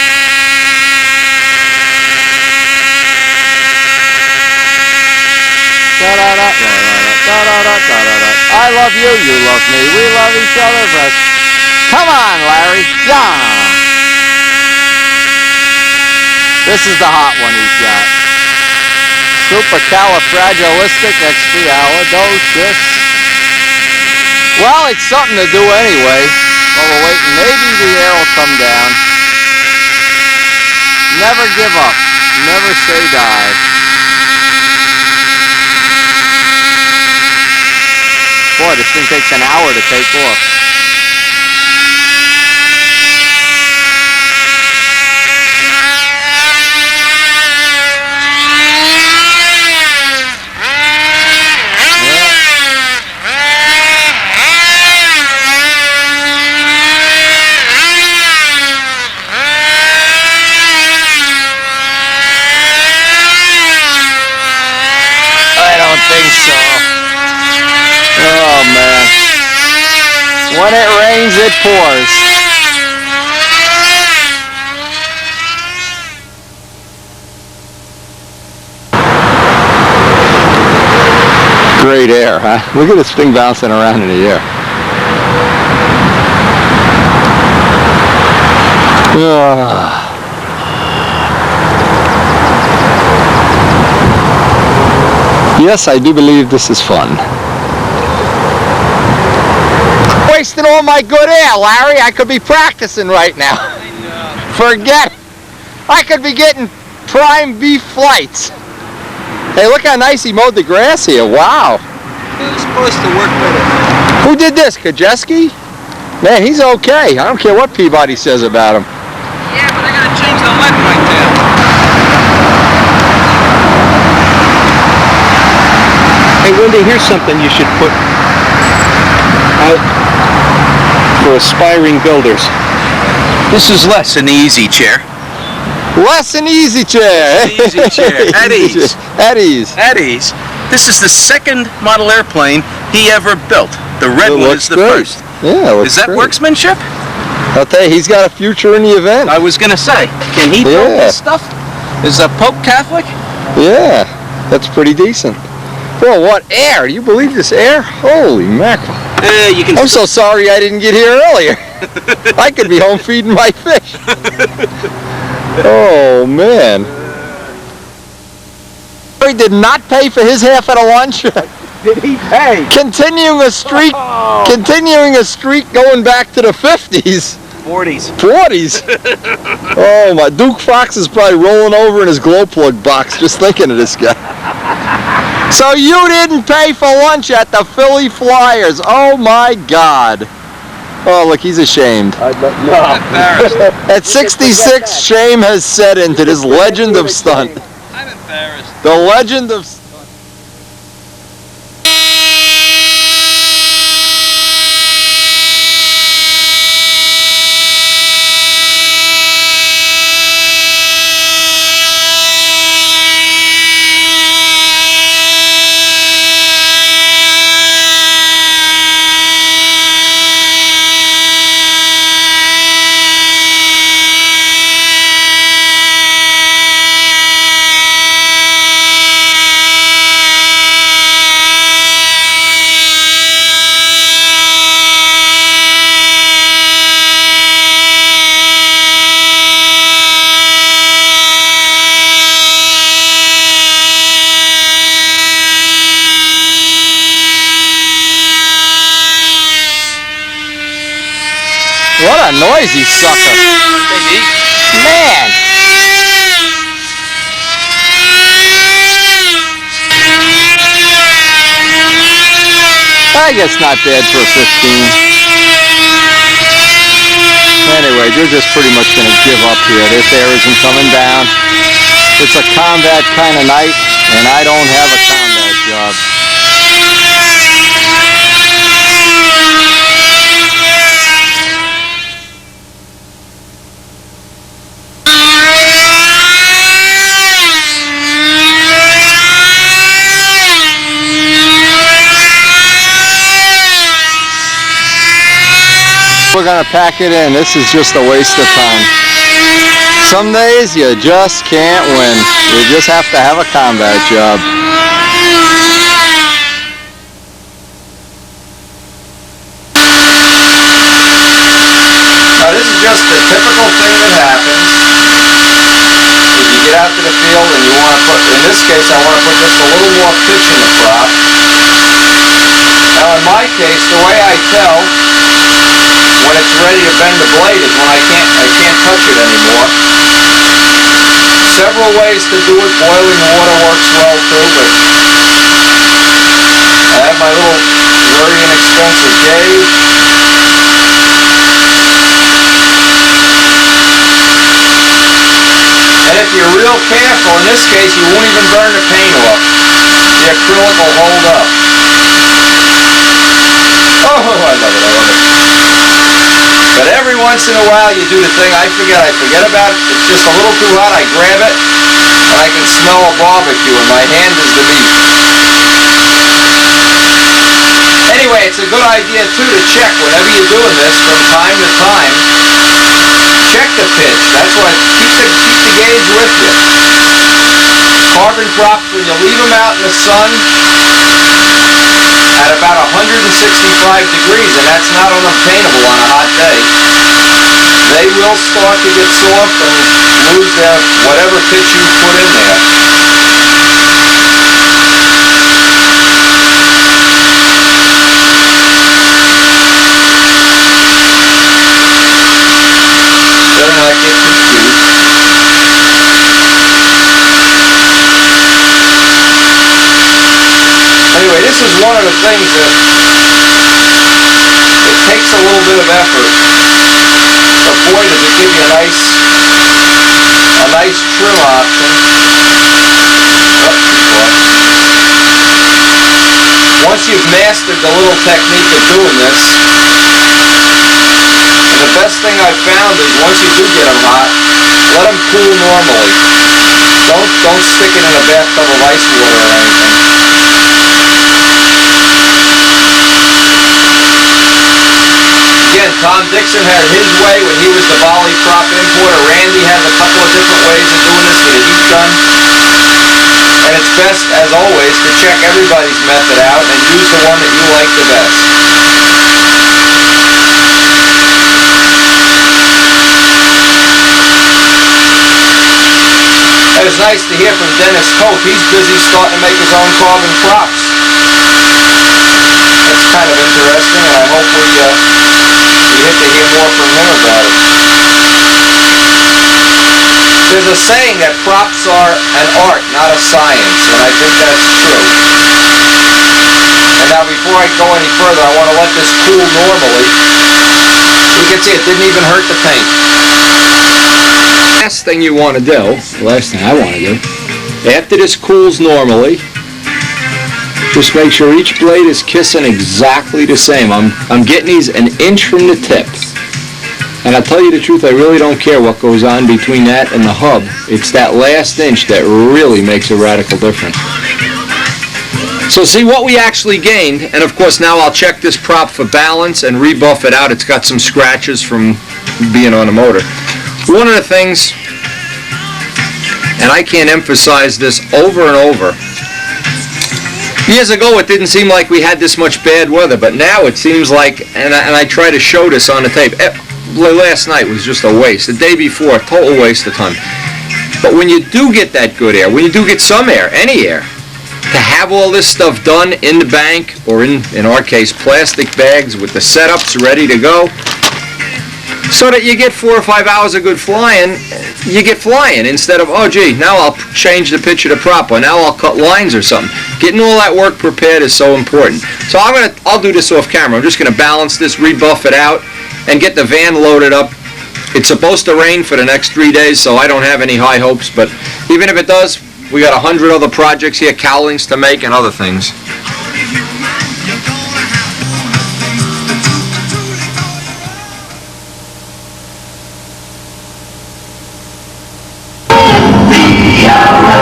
I love you, you love me, we love each other best. Come on, Larry. Yeah. This is the hot one he's got. Supercalifragilisticexpialidocious. Well, it's something to do anyway. While we're waiting, maybe the air will come down. Never give up. Never say die. Boy, this thing takes an hour to take off. I don't think so. Oh man. When it rains, it pours. Great air, huh? Look at this thing bouncing around in the air. Yes, I do believe this is fun. Wasting all my good air, Larry. I could be practicing right now. Forget it. I could be getting prime beef flights. Hey, look how nice he mowed the grass here. Wow. It was supposed to work better. Who did this? Kajeski? Man, he's okay. I don't care what Peabody says about him. Yeah, but I gotta change the lead right there. Hey, Wendy, here's something you should put out for aspiring builders. This is Les in the easy chair. Les an easy chair. Easy chair. At ease. At ease. At ease. This is the second model airplane he ever built. The red one is the first. Yeah, is that great. Workmanship? I'll tell you, he's got a future in the event. I was going to say, can he build this stuff? Is the Pope Catholic? Yeah, that's pretty decent. Well, what air? Do you believe this air? Holy mackerel. You can. I'm so sorry I didn't get here earlier. I could be home feeding my fish. Oh, man. He did not pay for his half of the lunch. Did he pay? Continuing a streak going back to the 50s. 40s. 40s. Oh my, Duke Fox is probably rolling over in his glow plug box just thinking of this guy. So you didn't pay for lunch at the Philly Flyers. Oh my God. Oh look, he's ashamed. I'm embarrassed. At 66, shame has set into this legend of stunt. I'm embarrassed. The legend of stunt. What a noisy sucker. Man. I guess not bad for a 15. Anyway, they're just pretty much going to give up here. This air isn't coming down. It's a combat kind of night, and I don't have a combat job. we're gonna pack it in. This is just a waste of time. Some days you just can't win. You just have to have a combat job. Now this is just the typical thing that happens. If you get out to the field and you want to put, in this case I want to put just a little more pitch in the prop. Now in my case, the way I tell when it's ready to bend the blade is when I can't touch it anymore. Several ways to do it. Boiling water works well too, but I have my little very inexpensive gauge. And if you're real careful, in this case you won't even burn the paint off. The acrylic will hold up. Oh, I love it, I love it. But every once in a while you do the thing, I forget about it, it's just a little too hot, I grab it, and I can smell a barbecue, and my hand is the meat. Anyway, it's a good idea too to check whenever you're doing this from time to time. Check the pitch, that's why, keep the gauge with you. Carbon props, when you leave them out in the sun, at about 165 degrees, and that's not unobtainable on a hot day, they will start to get soft and lose their whatever pitch you put in there. Better not get confused. Anyway, this is one of the things that it takes a little bit of effort, but boy does it give you a nice trim option. Once you've mastered the little technique of doing this, and the best thing I've found is once you do get them hot, let them cool normally. Don't stick it in a bathtub of ice water or anything. Again, Tom Dixon had his way when he was the volley prop importer. Randy has a couple of different ways of doing this with a heat gun. And it's best, as always, to check everybody's method out and use the one that you like the best. It was nice to hear from Dennis Cope. He's busy starting to make his own carbon props. That's kind of interesting, and I hope we get to hear more from him about it. There's a saying that props are an art, not a science, and I think that's true. And now before I go any further, I want to let this cool normally. You can see it didn't even hurt the paint. Last thing you want to do, the last thing I want to do, after this cools normally, just make sure each blade is kissing exactly the same. I'm getting these an inch from the tip. And I'll tell you the truth, I really don't care what goes on between that and the hub. It's that last inch that really makes a radical difference. So see what we actually gained, and of course now I'll check this prop for balance and rebuff it out. It's got some scratches from being on the motor. One of the things, and I can't emphasize this over and over, years ago it didn't seem like we had this much bad weather, but now it seems like, and I try to show this on the tape, last night was just a waste. The day before, total waste of time. But when you do get that good air, when you do get some air, any air, to have all this stuff done in the bank, or in our case, plastic bags with the setups ready to go, so that you get 4 or 5 hours of good flying, you get flying instead of, oh gee, now I'll change the pitch of the prop, or now I'll cut lines or something. Getting all that work prepared is so important. So I'll do this off camera. I'm just going to balance this, rebuff it out, and get the van loaded up. It's supposed to rain for the next 3 days, so I don't have any high hopes, but even if it does, we got 100 other projects here, cowlings to make and other things.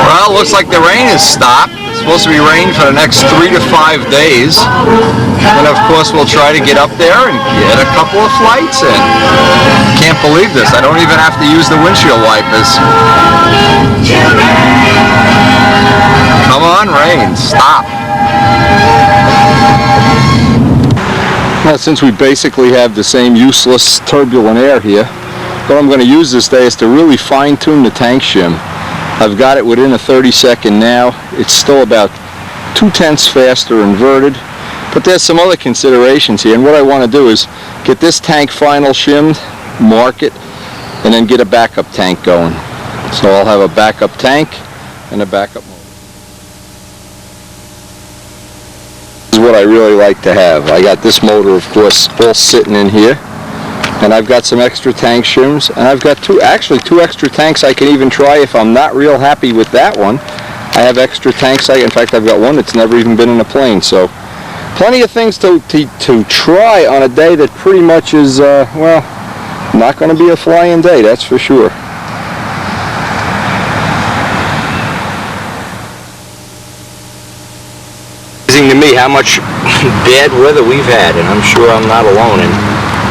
Well, looks like the rain has stopped. As supposed to be rain for the next 3 to 5 days. And of course we'll try to get up there and get a couple of flights in. Can't believe this. I don't even have to use the windshield wipers. Come on, rain, stop. Now, since we basically have the same useless turbulent air here, what I'm going to use this day is to really fine-tune the tank shim. I've got it within a 30-second now. It's still about 0.2 faster inverted, but there's some other considerations here, and what I want to do is get this tank final shimmed, mark it, and then get a backup tank going. So I'll have a backup tank and a backup motor. This is what I really like to have. I got this motor, of course, all sitting in here, and I've got some extra tank shims, and I've got two extra tanks I can even try if I'm not real happy with that one. I have extra tanks. In fact, I've got one that's never even been in a plane. So plenty of things to try on a day that pretty much is, well, not going to be a flying day, that's for sure. Amazing to me how much bad weather we've had, and I'm sure I'm not alone in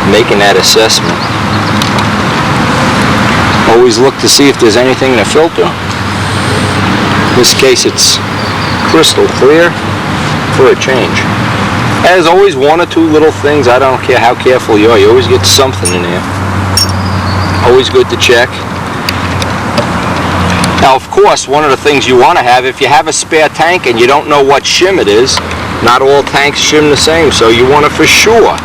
making that assessment. Always look to see if there's anything in the filter. In this case it's crystal clear for a change. As always, one or two little things, I don't care how careful you are, you always get something in there. Always good to check. Now, of course, one of the things you want to have, if you have a spare tank and you don't know what shim it is, not all tanks shim the same, so you want to for sure,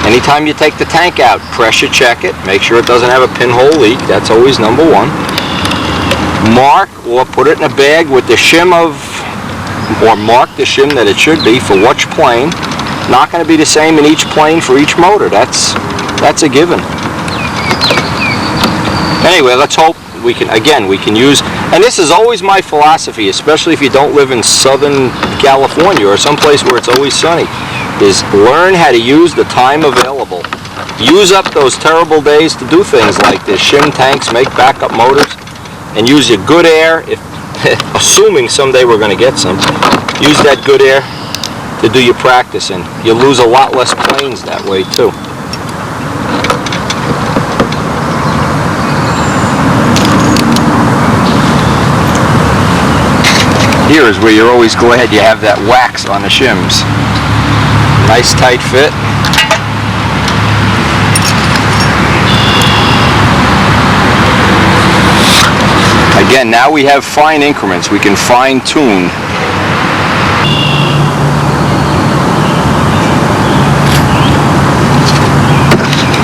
anytime you take the tank out, pressure check it, make sure it doesn't have a pinhole leak, that's always number one. Mark or put it in a bag with the shim of, or mark the shim that it should be for which plane. Not going to be the same in each plane for each motor, that's a given. Anyway, let's hope we can use, and this is always my philosophy, especially if you don't live in Southern California or someplace where it's always sunny, is learn how to use the time available. Use up those terrible days to do things like this. Shim tanks, make backup motors, and use your good air, if, assuming someday we're going to get some, use that good air to do your practicing. You'll lose a lot less planes that way too. Here is where you're always glad you have that wax on the shims. Nice tight fit. Again, now we have fine increments. We can fine tune.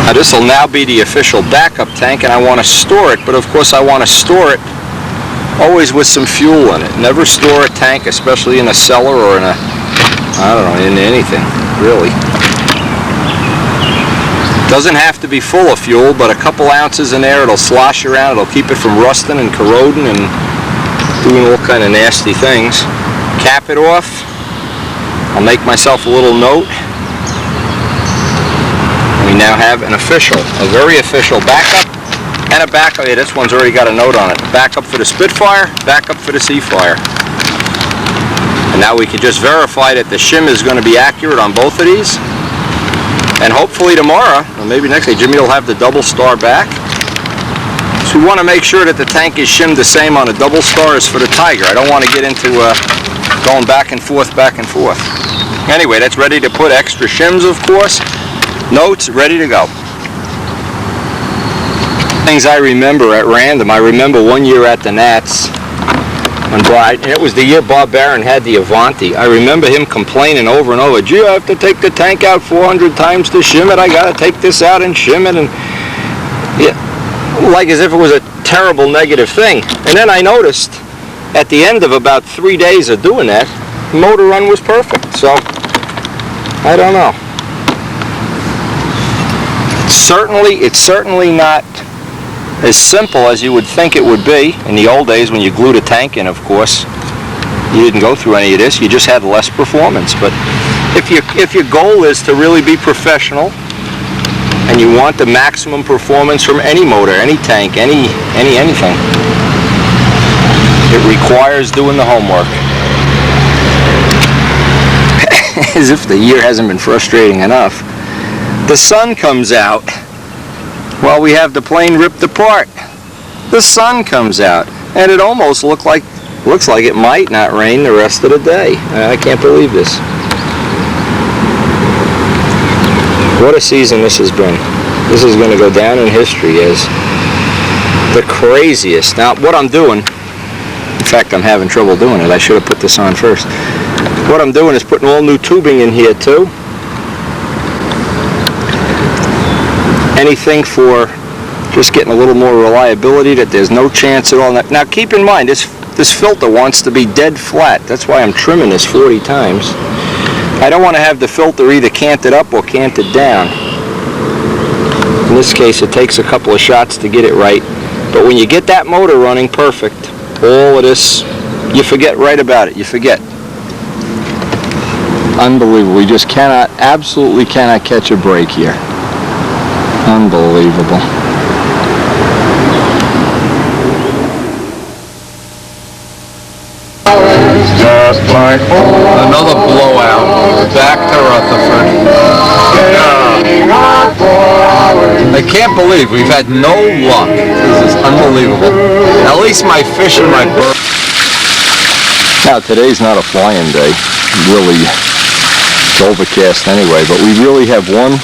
Now this will now be the official backup tank, and I want to store it, but of course I want to store it always with some fuel in it. Never store a tank, especially in a cellar or in a, I don't know, in anything, really. Doesn't have to be full of fuel, but a couple ounces in there, it'll slosh around, it'll keep it from rusting and corroding and doing all kind of nasty things. Cap it off. I'll make myself a little note. We now have an official, a very official backup. And a backup, yeah, this one's already got a note on it. Backup for the Spitfire, backup for the Seafire. And now we can just verify that the shim is going to be accurate on both of these. And hopefully tomorrow, or maybe next day, Jimmy will have the double star back. So we want to make sure that the tank is shimmed the same on a double star as for the Tiger. I don't want to get into going back and forth, back and forth. Anyway, that's ready to put extra shims, of course. Notes, ready to go. Things I remember at random. I remember one year at the Nats, when it was the year Bob Barron had the Avanti. I remember him complaining over and over, gee, I have to take the tank out 400 times to shim it. I got to take this out and shim it. And yeah, like as if it was a terrible negative thing. And then I noticed at the end of about 3 days of doing that, the motor run was perfect. So, I don't know. It's certainly not as simple as you would think it would be. In the old days when you glued a tank in, of course, you didn't go through any of this. You just had less performance. But if your goal is to really be professional and you want the maximum performance from any motor, any tank, anything, it requires doing the homework. as if the year hasn't been frustrating enough, the sun comes out while we have the plane ripped apart. The sun comes out, and it almost looks like it might not rain the rest of the day. I can't believe this. What a season this has been. This is going to go down in history as the craziest. Now, what I'm doing, in fact, I'm having trouble doing it. I should have put this on first. What I'm doing is putting all new tubing in here, too. Anything for just getting a little more reliability, that there's no chance at all. Now, keep in mind, this filter wants to be dead flat. That's why I'm trimming this 40 times. I don't want to have the filter either canted up or canted down. In this case, it takes a couple of shots to get it right. But when you get that motor running perfect, all of this, you forget right about it. You forget. Unbelievable. We just absolutely cannot catch a break here. Unbelievable. Just like Another blowout. Back to Rutherford. I can't believe we've had no luck. This is unbelievable. At least my fish and my bird. Now, today's not a flying day. Really, it's overcast anyway, but we really have one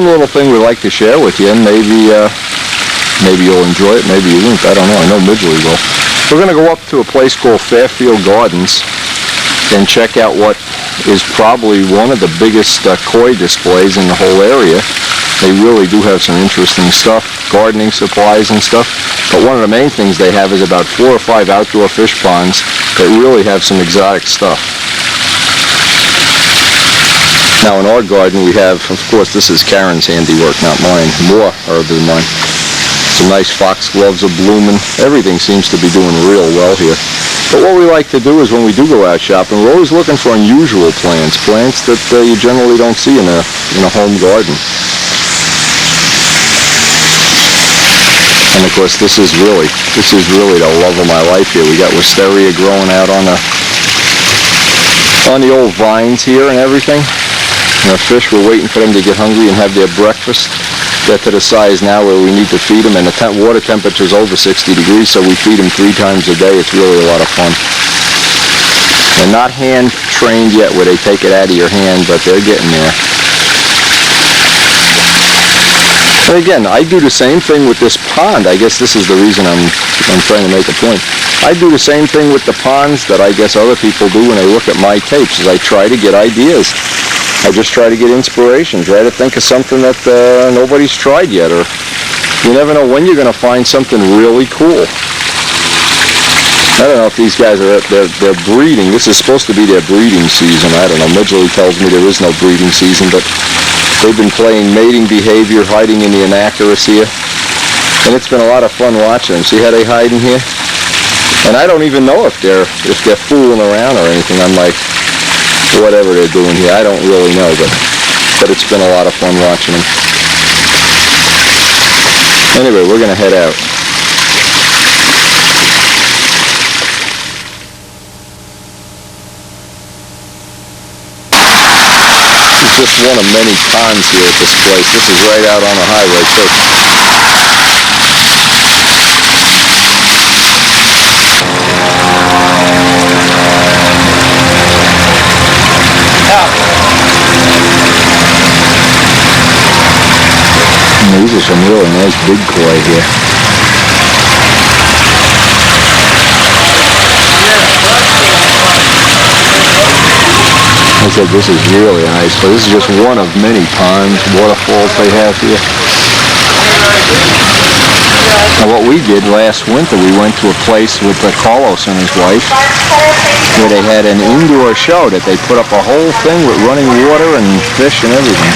little thing we'd like to share with you, and maybe you'll enjoy it, maybe you won't. I don't know. I know Midgley will. We're going to go up to a place called Fairfield Gardens and check out what is probably one of the biggest koi displays in the whole area. They really do have some interesting stuff, gardening supplies and stuff. But one of the main things they have is about 4 or 5 outdoor fish ponds that really have some exotic stuff. Now in our garden we have, of course, this is Karen's handiwork, not mine. More other than mine. Some nice foxgloves are blooming. Everything seems to be doing real well here. But what we like to do is when we do go out shopping, we're always looking for unusual plants that you generally don't see in a home garden. And of course, this is really the love of my life here. We got wisteria growing out on the old vines here and everything. And our fish, we're waiting for them to get hungry and have their breakfast. Get to the size now where we need to feed them, and the water temperature is over 60 degrees, so we feed them 3 times a day. It's really a lot of fun. They're not hand trained yet where they take it out of your hand, but they're getting there. And again, I do the same thing with this pond. I guess this is the reason I'm trying to make a point. I do the same thing with the ponds that I guess other people do when they look at my tapes, is I try to get ideas. I just try to get inspiration, try to think of something that nobody's tried yet, or you never know when you're going to find something really cool. I don't know if these guys they're breeding. This is supposed to be their breeding season. I don't know. Midgley tells me there is no breeding season, but they've been playing mating behavior, hiding in the anacharis here, and it's been a lot of fun watching them. See how they hide in here? And I don't even know if they're fooling around or anything. I'm like, whatever they're doing here, I don't really know, but it's been a lot of fun watching them. Anyway, we're going to head out. It's just one of many ponds here at this place. This is right out on the highway, too. These are some really nice big koi here. I said this is really nice, but this is just one of many ponds, waterfalls they have here. Now what we did last winter, we went to a place with Carlos and his wife where they had an indoor show that they put up a whole thing with running water and fish and everything.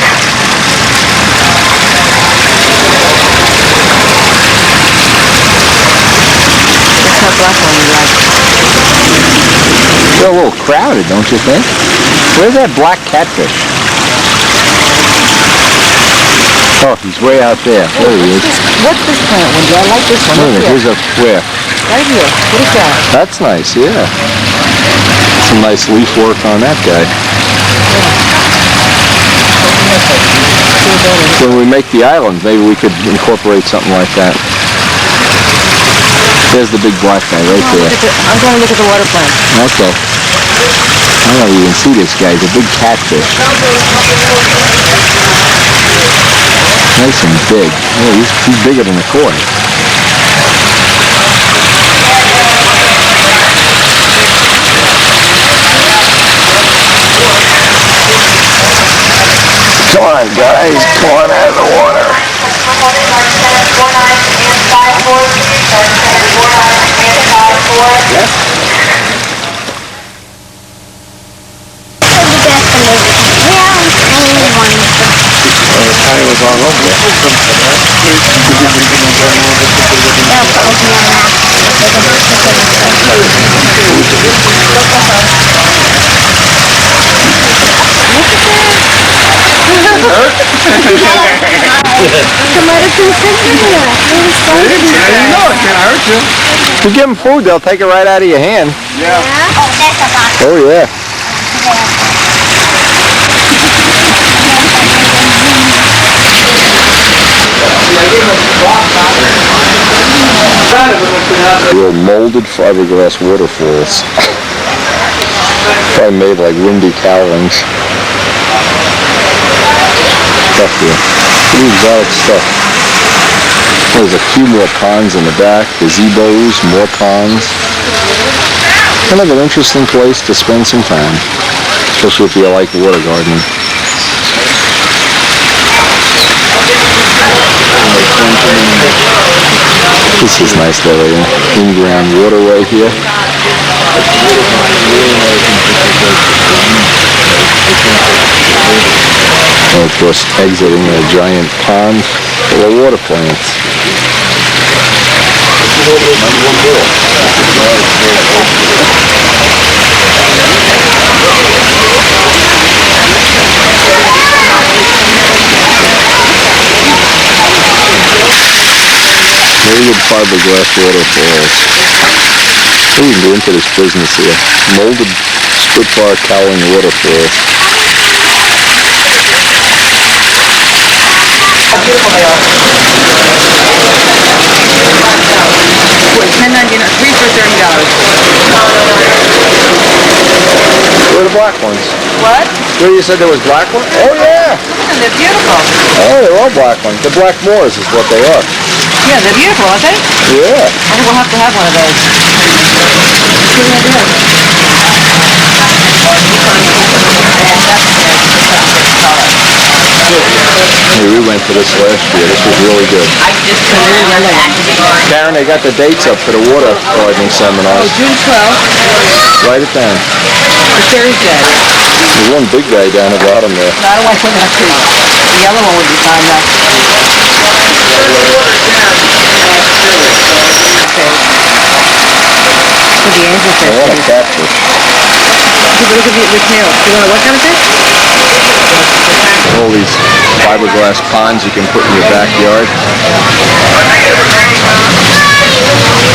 They're a little crowded, don't you think? Where's that black catfish? Oh, he's way out there. There he is. What's this plant, Wendy? I like this one. Look, here's a where? Right here. What is that? That's nice, yeah. It's Some nice leaf work on that guy. When we make the island, maybe we could incorporate something like that. There's the big black guy right there. I'm going to look at the water plant. Okay. I don't know if you can see this guy. He's a big catfish. Nice and big. Yeah, he's bigger than a koi. Come on, guys. Come on out of the water. Yeah. The tire was all over there. If you give them food, they'll take it right out of your hand. Yeah. Oh, yeah. Real molded fiberglass waterfalls. Probably made like windy cowlings. Stuff here. Pretty exotic stuff. There's a few more ponds in the back, gazebos, more ponds. Kind of an interesting place to spend some time, especially if you like water gardening. This is nice little in-ground waterway here. And of course, exiting a giant pond full of water plants. Very good fiberglass waterfalls. We can go into this business here. Molded Spitfire cowling waterfalls. $10.99, 3 for $30. Where are the black ones? What? Where you said there was black ones? Oh yeah! They're beautiful. Oh, they're all black ones. The black moors is what they are. Yeah, they're beautiful, aren't they? Yeah. I think we'll have to have one of those. Good idea. Hey, we went to this last year. This was really good. I just really Karen, they got the dates up for the water gardening seminars. June 12th. Write it down. Thursday. There's one big guy down the bottom there. No, I don't want to put that too. The yellow one would be fine though. For the angelfish. I want a catfish. Look at the tail. You want what kind of fish? All these fiberglass ponds you can put in your backyard.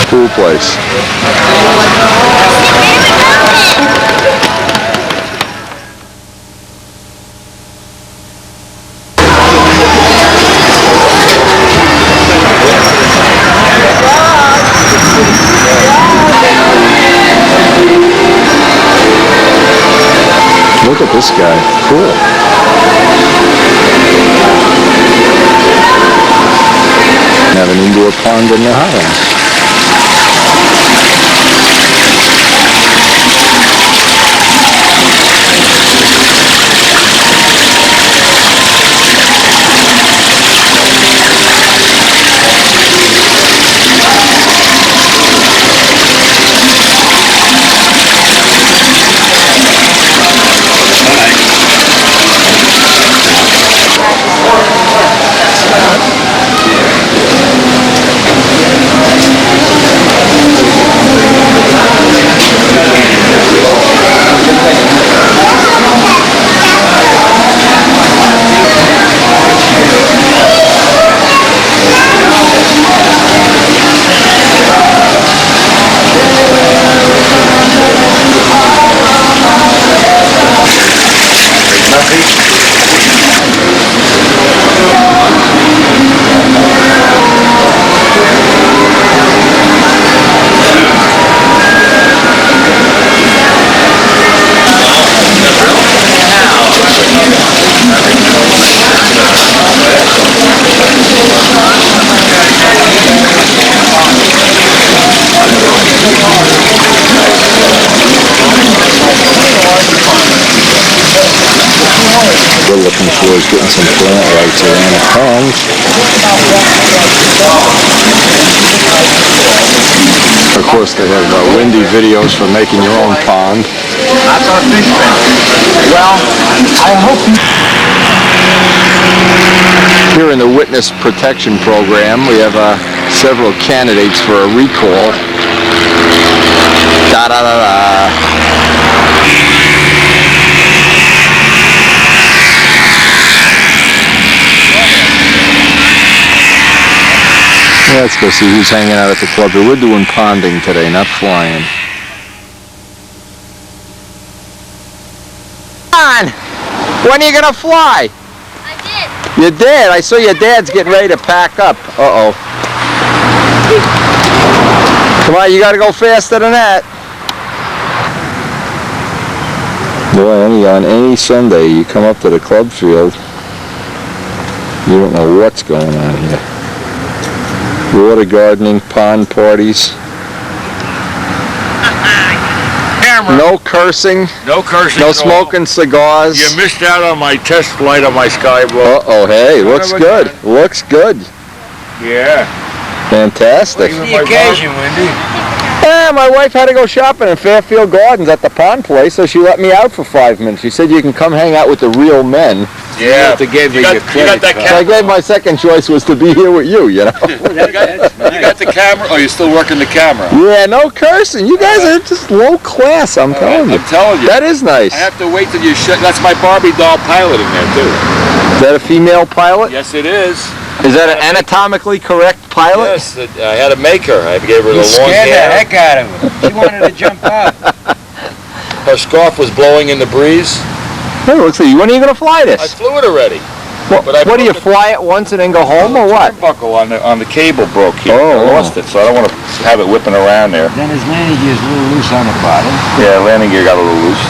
Cool place. Look at this guy. Cool. Have an indoor pond in the house. sure is getting some plant rights around the pond. Of course, they have windy videos for making your own pond. That's our fish pen. Well, I hope here in the Witness Protection Program, we have several candidates for a recall. Da da da da. Let's go see who's hanging out at the club. We're doing ponding today, not flying. Come on! When are you gonna fly? I did. You did? I saw your dad's getting ready to pack up. Uh-oh. Come on, you gotta go faster than that. Boy, on any Sunday you come up to the club field, you don't know what's going on here. Water gardening, pond parties. Camera. No cursing. No cursing. No smoking cigars. You missed out on my test flight on my Skyboat. Uh-oh, hey, looks good. Looks good. Yeah. Fantastic. The occasion, Wendy. Yeah, my wife had to go shopping in Fairfield Gardens at the pond place, so she let me out for 5 minutes. She said you can come hang out with the real men. Yeah. To give you got that So I gave my second choice was to be here with you, you know. You got the camera? Oh, you're still working the camera? Yeah, no cursing. You guys are just low class, I'm telling you. I'm telling you. That is nice. I have to wait till you shut. That's my Barbie doll pilot in there, too. Is that a female pilot? Yes, it is. Is that an anatomically correct pilot? Yes, I had to make her. I gave her the long Scared the hair. heck out of her. She wanted to jump out. Her scarf was blowing in the breeze. Hey, looks like you. When are you going to fly I this? flew it already. What, but I what do you broke fly it once and then go home or what? The turnbuckle on the cable broke here. Oh, I lost it, so I don't want to have it whipping around there. Then his landing gear's a little loose on the bottom. Yeah, landing gear got a little loose.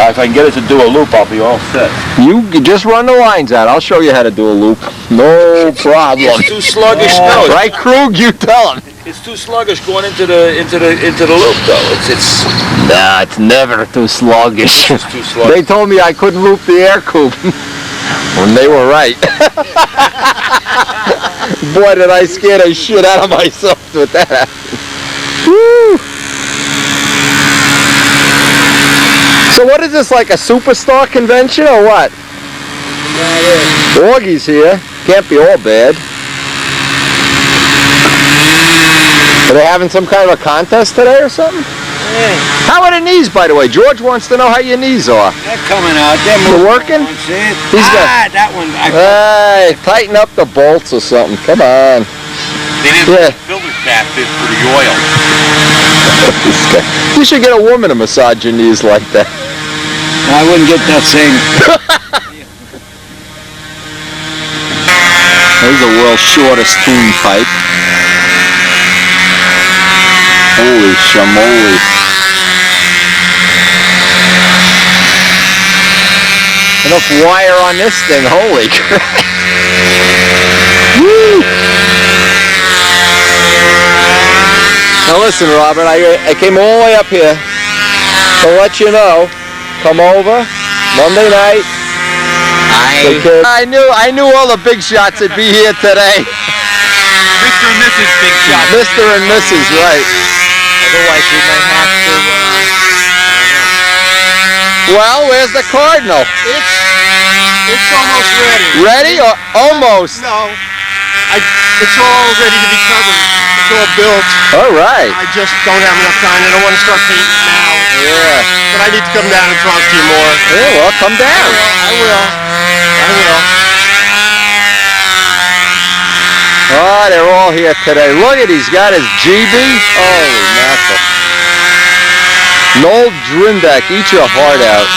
If I can get it to do a loop, I'll be all set. You just run the lines out. I'll show you how to do a loop. No problem. It's too sluggish. No, Right, Krug? You tell him. it's too sluggish going into the loop though. It's Nah, it's never too sluggish. too sluggish. They told me I couldn't loop the air coupe. When they were right. Boy, did I scare the shit out of myself with that. Woo! So what is this, like a superstar convention or what? Augie's here. Can't be all bad. Are they having some kind of a contest today or something? Yeah. How are the knees, by the way? George wants to know how your knees are. They're coming out. They're They're moving working? on, see it? He's got- that one. Hey, tighten up the bolts or something. Come on. They didn't Yeah. filter cap fit for the oil. This guy. You should get a woman to massage your knees like that. I wouldn't get that same. There's the world's shortest tune pipe. Holy shamoly. Enough wire on this thing, holy crap. Woo! Now listen, Robert, I came all the way up here to let you know. Come over Monday night. I knew all the big shots would be here today. Mr. and Mrs. Big Shot. Mr. and Mrs. Right. Otherwise, we might have to. Well, where's the Cardinal? It's almost ready. Ready or almost? No, it's all ready to be covered. It's all built. All right. I just don't have enough time. I don't want to start painting it now. Yeah. But I need to come down and talk to you more. Yeah, well, come down. I will. Oh, they're all here today. Look at he's got his GB. Holy mackerel. Noel Drindak, eat your heart out.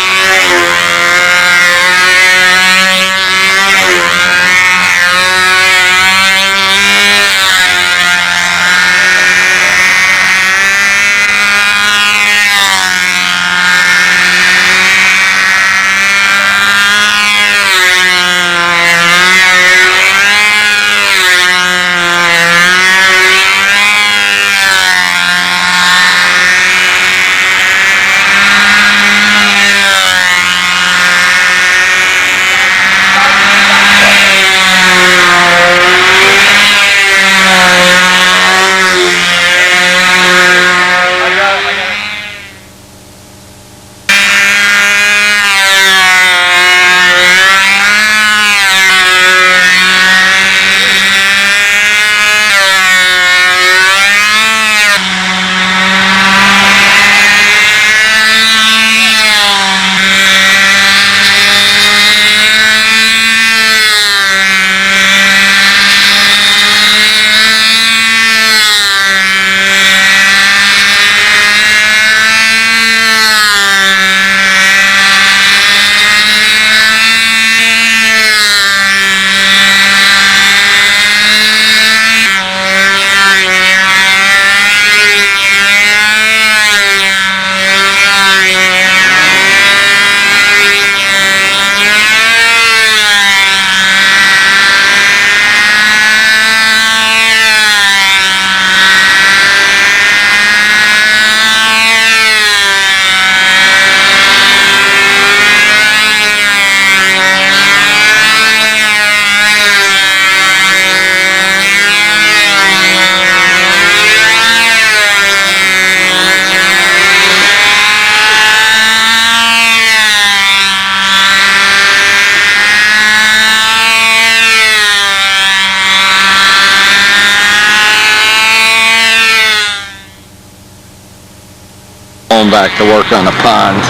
back to work on the pond.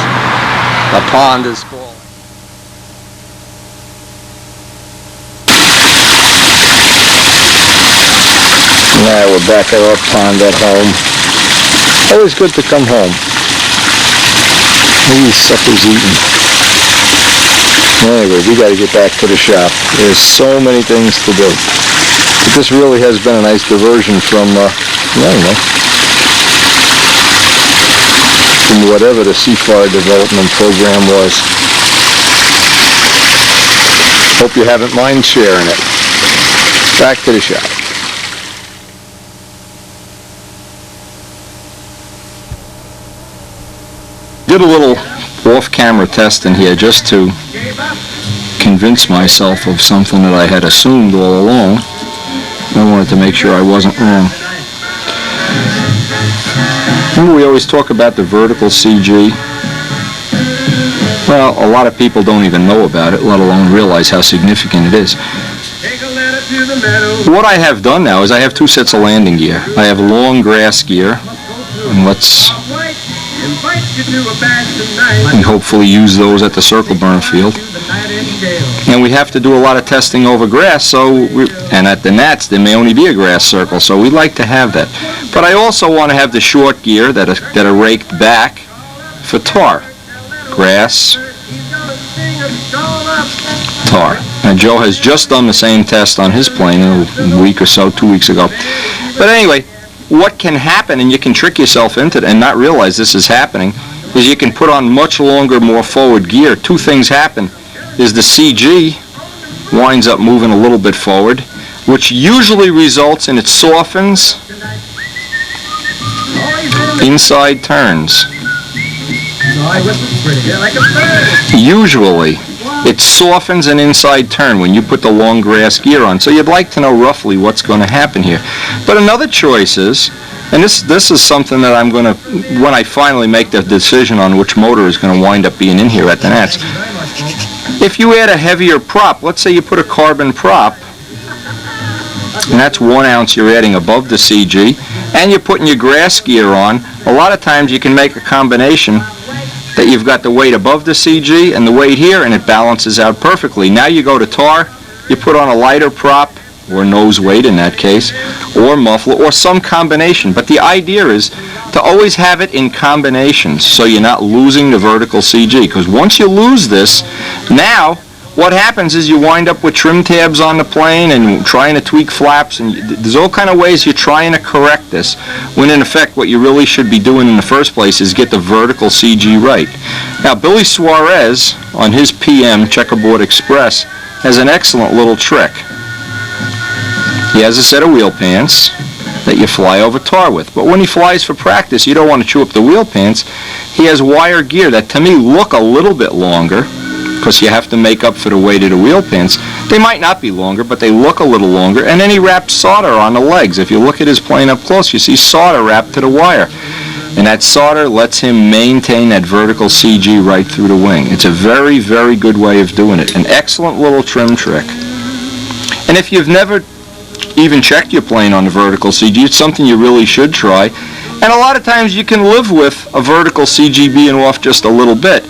The pond is full. Now we're back at our pond at home. Always good to come home. Ooh, supper's eaten. Anyway, we got to get back to the shop. There's so many things to do. But this really has been a nice diversion from, I don't know, from whatever the Seafire development program was. Hope you haven't mind sharing it. Back to the shop. Did a little off-camera testing here just to convince myself of something that I had assumed all along. I wanted to make sure I wasn't wrong. Remember we always talk about the vertical CG? Well, a lot of people don't even know about it, let alone realize how significant it is. What I have done now is I have two sets of landing gear. I have long grass gear, and let's hopefully use those at the circle burn field. And we have to do a lot of testing over grass, and at the nats there may only be a grass circle, so we like to have that. But I also want to have the short gear that are raked back for tar. Grass, tar. And Joe has just done the same test on his plane a week or so, 2 weeks ago. But anyway, what can happen, and you can trick yourself into it and not realize this is happening, is you can put on much longer, more forward gear. Two things happen. Is the CG winds up moving a little bit forward, which usually results in it softens inside turns. Usually it softens an inside turn when you put the long grass gear on, so you'd like to know roughly what's going to happen here. But another choice is, and this is something that I'm going to, when I finally make the decision on which motor is going to wind up being in here at the nats, if you add a heavier prop, let's say you put a carbon prop, and that's 1 ounce you're adding above the CG, and you're putting your grass gear on, a lot of times you can make a combination that you've got the weight above the CG and the weight here, and it balances out perfectly. Now you go to tar, you put on a lighter prop, or nose weight in that case, or muffler, or some combination. But the idea is to always have it in combinations so you're not losing the vertical CG. Because once you lose this, now what happens is you wind up with trim tabs on the plane and trying to tweak flaps, and there's all kind of ways you're trying to correct this, when in effect what you really should be doing in the first place is get the vertical CG right. Now Billy Suarez on his PM Checkerboard Express has an excellent little trick. He has a set of wheel pants that you fly over tar with, but when he flies for practice you don't want to chew up the wheel pants. He has wire gear that to me look a little bit longer, because you have to make up for the weight of the wheel pins. They might not be longer, but they look a little longer. And then he wraps solder on the legs. If you look at his plane up close, you see solder wrapped to the wire. And that solder lets him maintain that vertical CG right through the wing. It's a very, very good way of doing it. An excellent little trim trick. And if you've never even checked your plane on the vertical CG, it's something you really should try. And a lot of times you can live with a vertical CG being off just a little bit.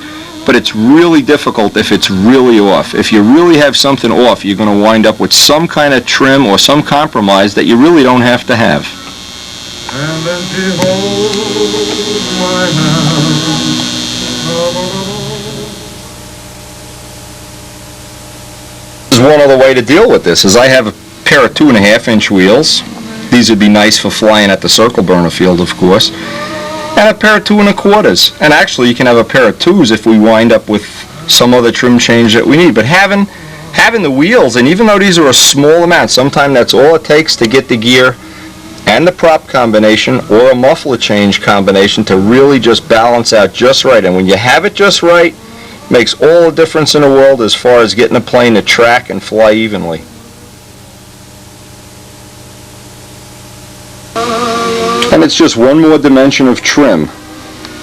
But it's really difficult if it's really off. If you really have something off, you're going to wind up with some kind of trim or some compromise that you really don't have to have. And then she holds my hand. There's one other way to deal with this, is I have a pair of 2.5-inch wheels. These would be nice for flying at the circle burner field, of course. And a pair of 2 1/4. And actually you can have a pair of 2s if we wind up with some other trim change that we need. But having the wheels, and even though these are a small amount, sometimes that's all it takes to get the gear and the prop combination or a muffler change combination to really just balance out just right. And when you have it just right, it makes all the difference in the world as far as getting a plane to track and fly evenly. And it's just one more dimension of trim.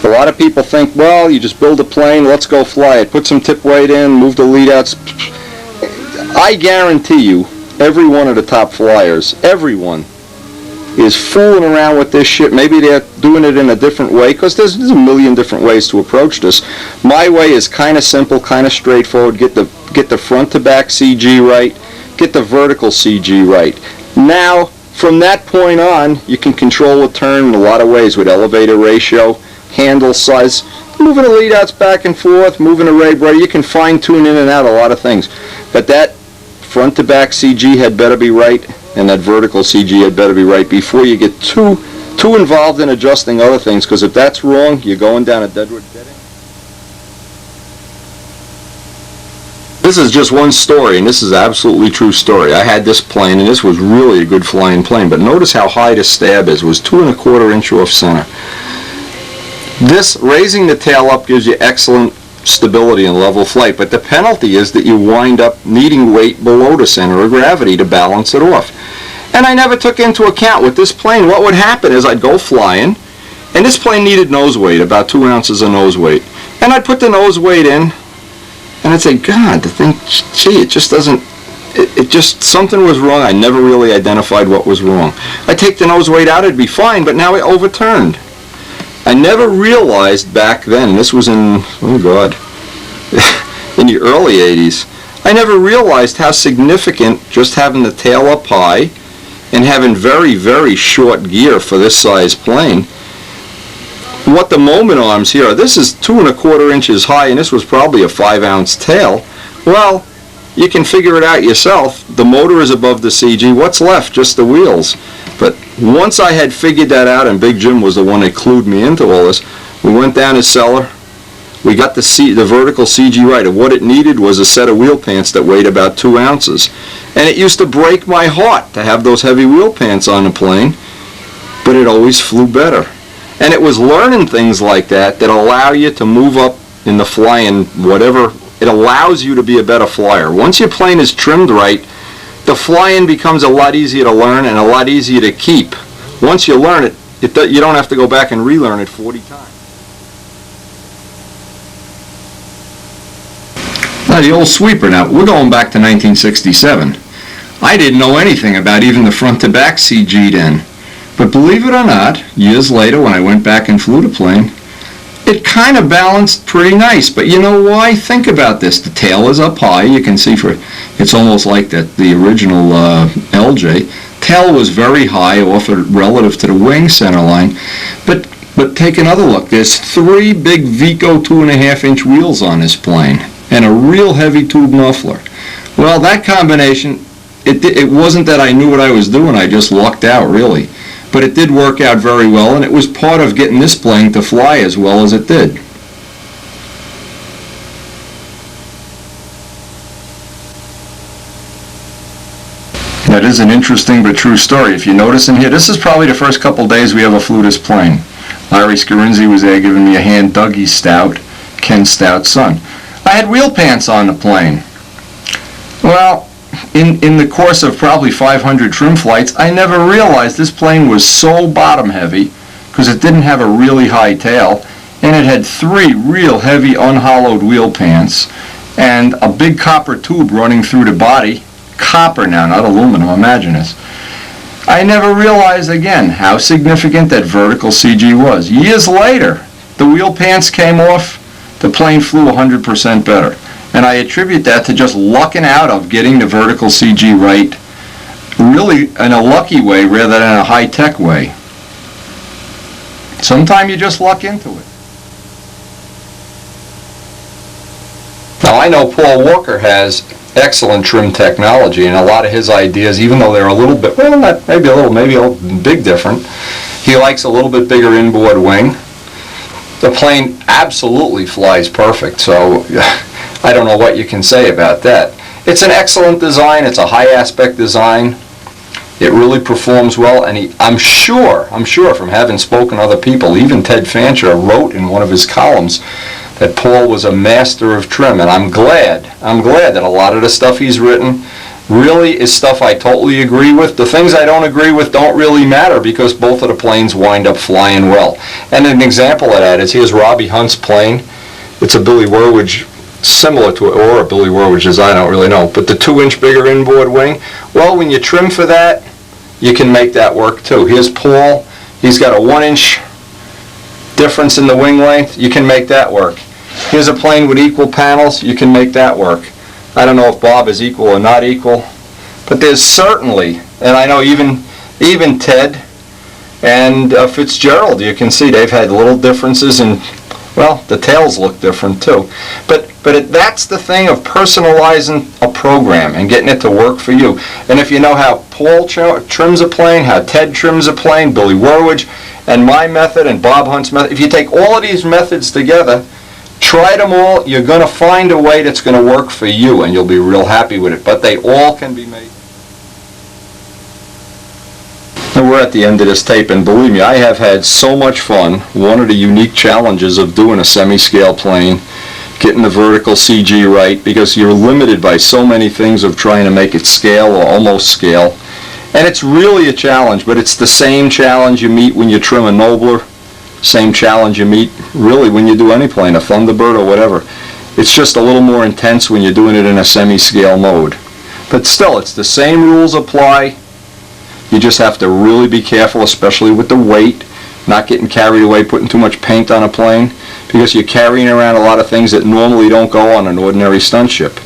A lot of people think, well, you just build a plane, let's go fly it, put some tip weight in, move the lead outs. I guarantee you, every one of the top flyers, everyone, is fooling around with this shit. Maybe they're doing it in a different way, because there's a million different ways to approach this. My way is kind of simple, kind of straightforward. Get the front to back CG right, get the vertical CG right. Now, from that point on, you can control the turn in a lot of ways with elevator ratio, handle size, moving the lead outs back and forth, moving the ray brighter. You can fine tune in and out a lot of things. But that front to back CG had better be right, and that vertical CG had better be right before you get too involved in adjusting other things, because if that's wrong, you're going down a dead end. This is just one story, and this is an absolutely true story. I had this plane, and this was really a good flying plane, but notice how high the stab is. It was 2 1/4 inch off center. This, raising the tail up, gives you excellent stability and level flight, but the penalty is that you wind up needing weight below the center of gravity to balance it off. And I never took into account with this plane, what would happen is I'd go flying, and this plane needed nose weight, about 2 ounces of nose weight. And I'd put the nose weight in, and I'd say, God, the thing, gee, it just doesn't, it just, something was wrong. I never really identified what was wrong. I'd take the nose weight out, it'd be fine, but now it overturned. I never realized back then, this was in, oh God, in the early 80s, I never realized how significant just having the tail up high and having very, very short gear for this size plane. What the moment arms here are, this is 2 1/4 inches high, and this was probably a 5-ounce tail. Well, you can figure it out yourself. The motor is above the CG. What's left? Just the wheels. But once I had figured that out, and Big Jim was the one that clued me into all this, we went down his cellar. We got the vertical CG right, and what it needed was a set of wheel pants that weighed about 2 ounces. And it used to break my heart to have those heavy wheel pants on the plane, but it always flew better. And it was learning things like that allow you to move up in the flying, whatever, it allows you to be a better flyer. Once your plane is trimmed right, the flying becomes a lot easier to learn and a lot easier to keep. Once you learn it, you don't have to go back and relearn it 40 times. Now the old sweeper, now we're going back to 1967. I didn't know anything about even the front to back CG then. But believe it or not, years later when I went back and flew the plane, it kind of balanced pretty nice. But you know why? Think about this. The tail is up high. You can see it's almost like the original LJ. Tail was very high off relative to the wing center line. But take another look. There's 3 big Vico 2 1/2 inch wheels on this plane and a real heavy tube muffler. Well, that combination, it wasn't that I knew what I was doing. I just lucked out, really. But it did work out very well, and it was part of getting this plane to fly as well as it did. That is an interesting but true story. If you notice in here, this is probably the first couple days we ever flew this plane. Larry Scarinzi was there giving me a hand, Dougie Stout, Ken Stout's son. I had wheel pants on the plane. Well, in the course of probably 500 trim flights, I never realized this plane was so bottom heavy because it didn't have a really high tail, and it had 3 real heavy unhollowed wheel pants and a big copper tube running through the body. Copper now, not aluminum, imagine this. I never realized again how significant that vertical CG was. Years later, the wheel pants came off, the plane flew 100% better. And I attribute that to just lucking out of getting the vertical CG right, really in a lucky way rather than a high-tech way. Sometimes you just luck into it. Now I know Paul Walker has excellent trim technology, and a lot of his ideas, even though they're a little bit, well, not maybe a big different, he likes a little bit bigger inboard wing. The plane absolutely flies perfect, so I don't know what you can say about that. It's an excellent design. It's a high aspect design. It really performs well, and I'm sure from having spoken to other people, even Ted Fancher wrote in one of his columns that Paul was a master of trim, and I'm glad that a lot of the stuff he's written really is stuff I totally agree with. The things I don't agree with don't really matter because both of the planes wind up flying well. And an example of that is here's Robbie Hunt's plane. It's a Billy Werwidge, similar to it, or a Billy Werwidge design, I don't really know, but the 2-inch bigger inboard wing. Well, when you trim for that, you can make that work too. Here's Paul. He's got a 1-inch difference in the wing length. You can make that work. Here's a plane with equal panels. You can make that work. I don't know if Bob is equal or not equal, but there's certainly, and I know even Ted and Fitzgerald, you can see they've had little differences in, well, the tails look different too. But that's the thing of personalizing a program and getting it to work for you. And if you know how Paul trims a plane, how Ted trims a plane, Billy Warwich, and my method and Bob Hunt's method, if you take all of these methods together, try them all, you're going to find a way that's going to work for you, and you'll be real happy with it. But they all can be made. And we're at the end of this tape, and believe me, I have had so much fun. One of the unique challenges of doing a semi-scale plane, getting the vertical CG right, because you're limited by so many things of trying to make it scale or almost scale. And it's really a challenge, but it's the same challenge you meet when you trim a Nobler, same challenge you meet really when you do any plane, a Thunderbird or whatever. It's just a little more intense when you're doing it in a semi-scale mode. But still, it's the same rules apply. You just have to really be careful, especially with the weight, not getting carried away, putting too much paint on a plane, because you're carrying around a lot of things that normally don't go on an ordinary stunt ship.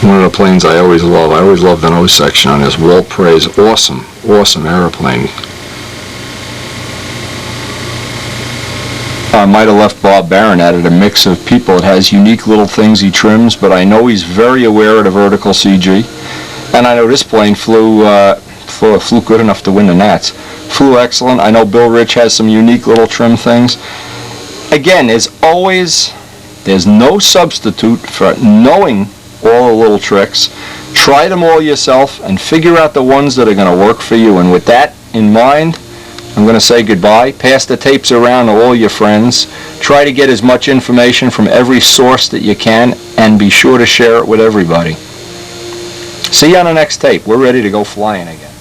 One of the planes I always love the nose section on this. Walt Prey's awesome airplane. I might have left Bob Barron at it, a mix of people. It has unique little things he trims, but I know he's very aware of the vertical CG. And I know this plane flew good enough to win the Nats. Flew excellent. I know Bill Rich has some unique little trim things. Again, there's no substitute for knowing all the little tricks. Try them all yourself and figure out the ones that are going to work for you. And with that in mind, I'm going to say goodbye. Pass the tapes around to all your friends. Try to get as much information from every source that you can, and be sure to share it with everybody. See you on the next tape. We're ready to go flying again.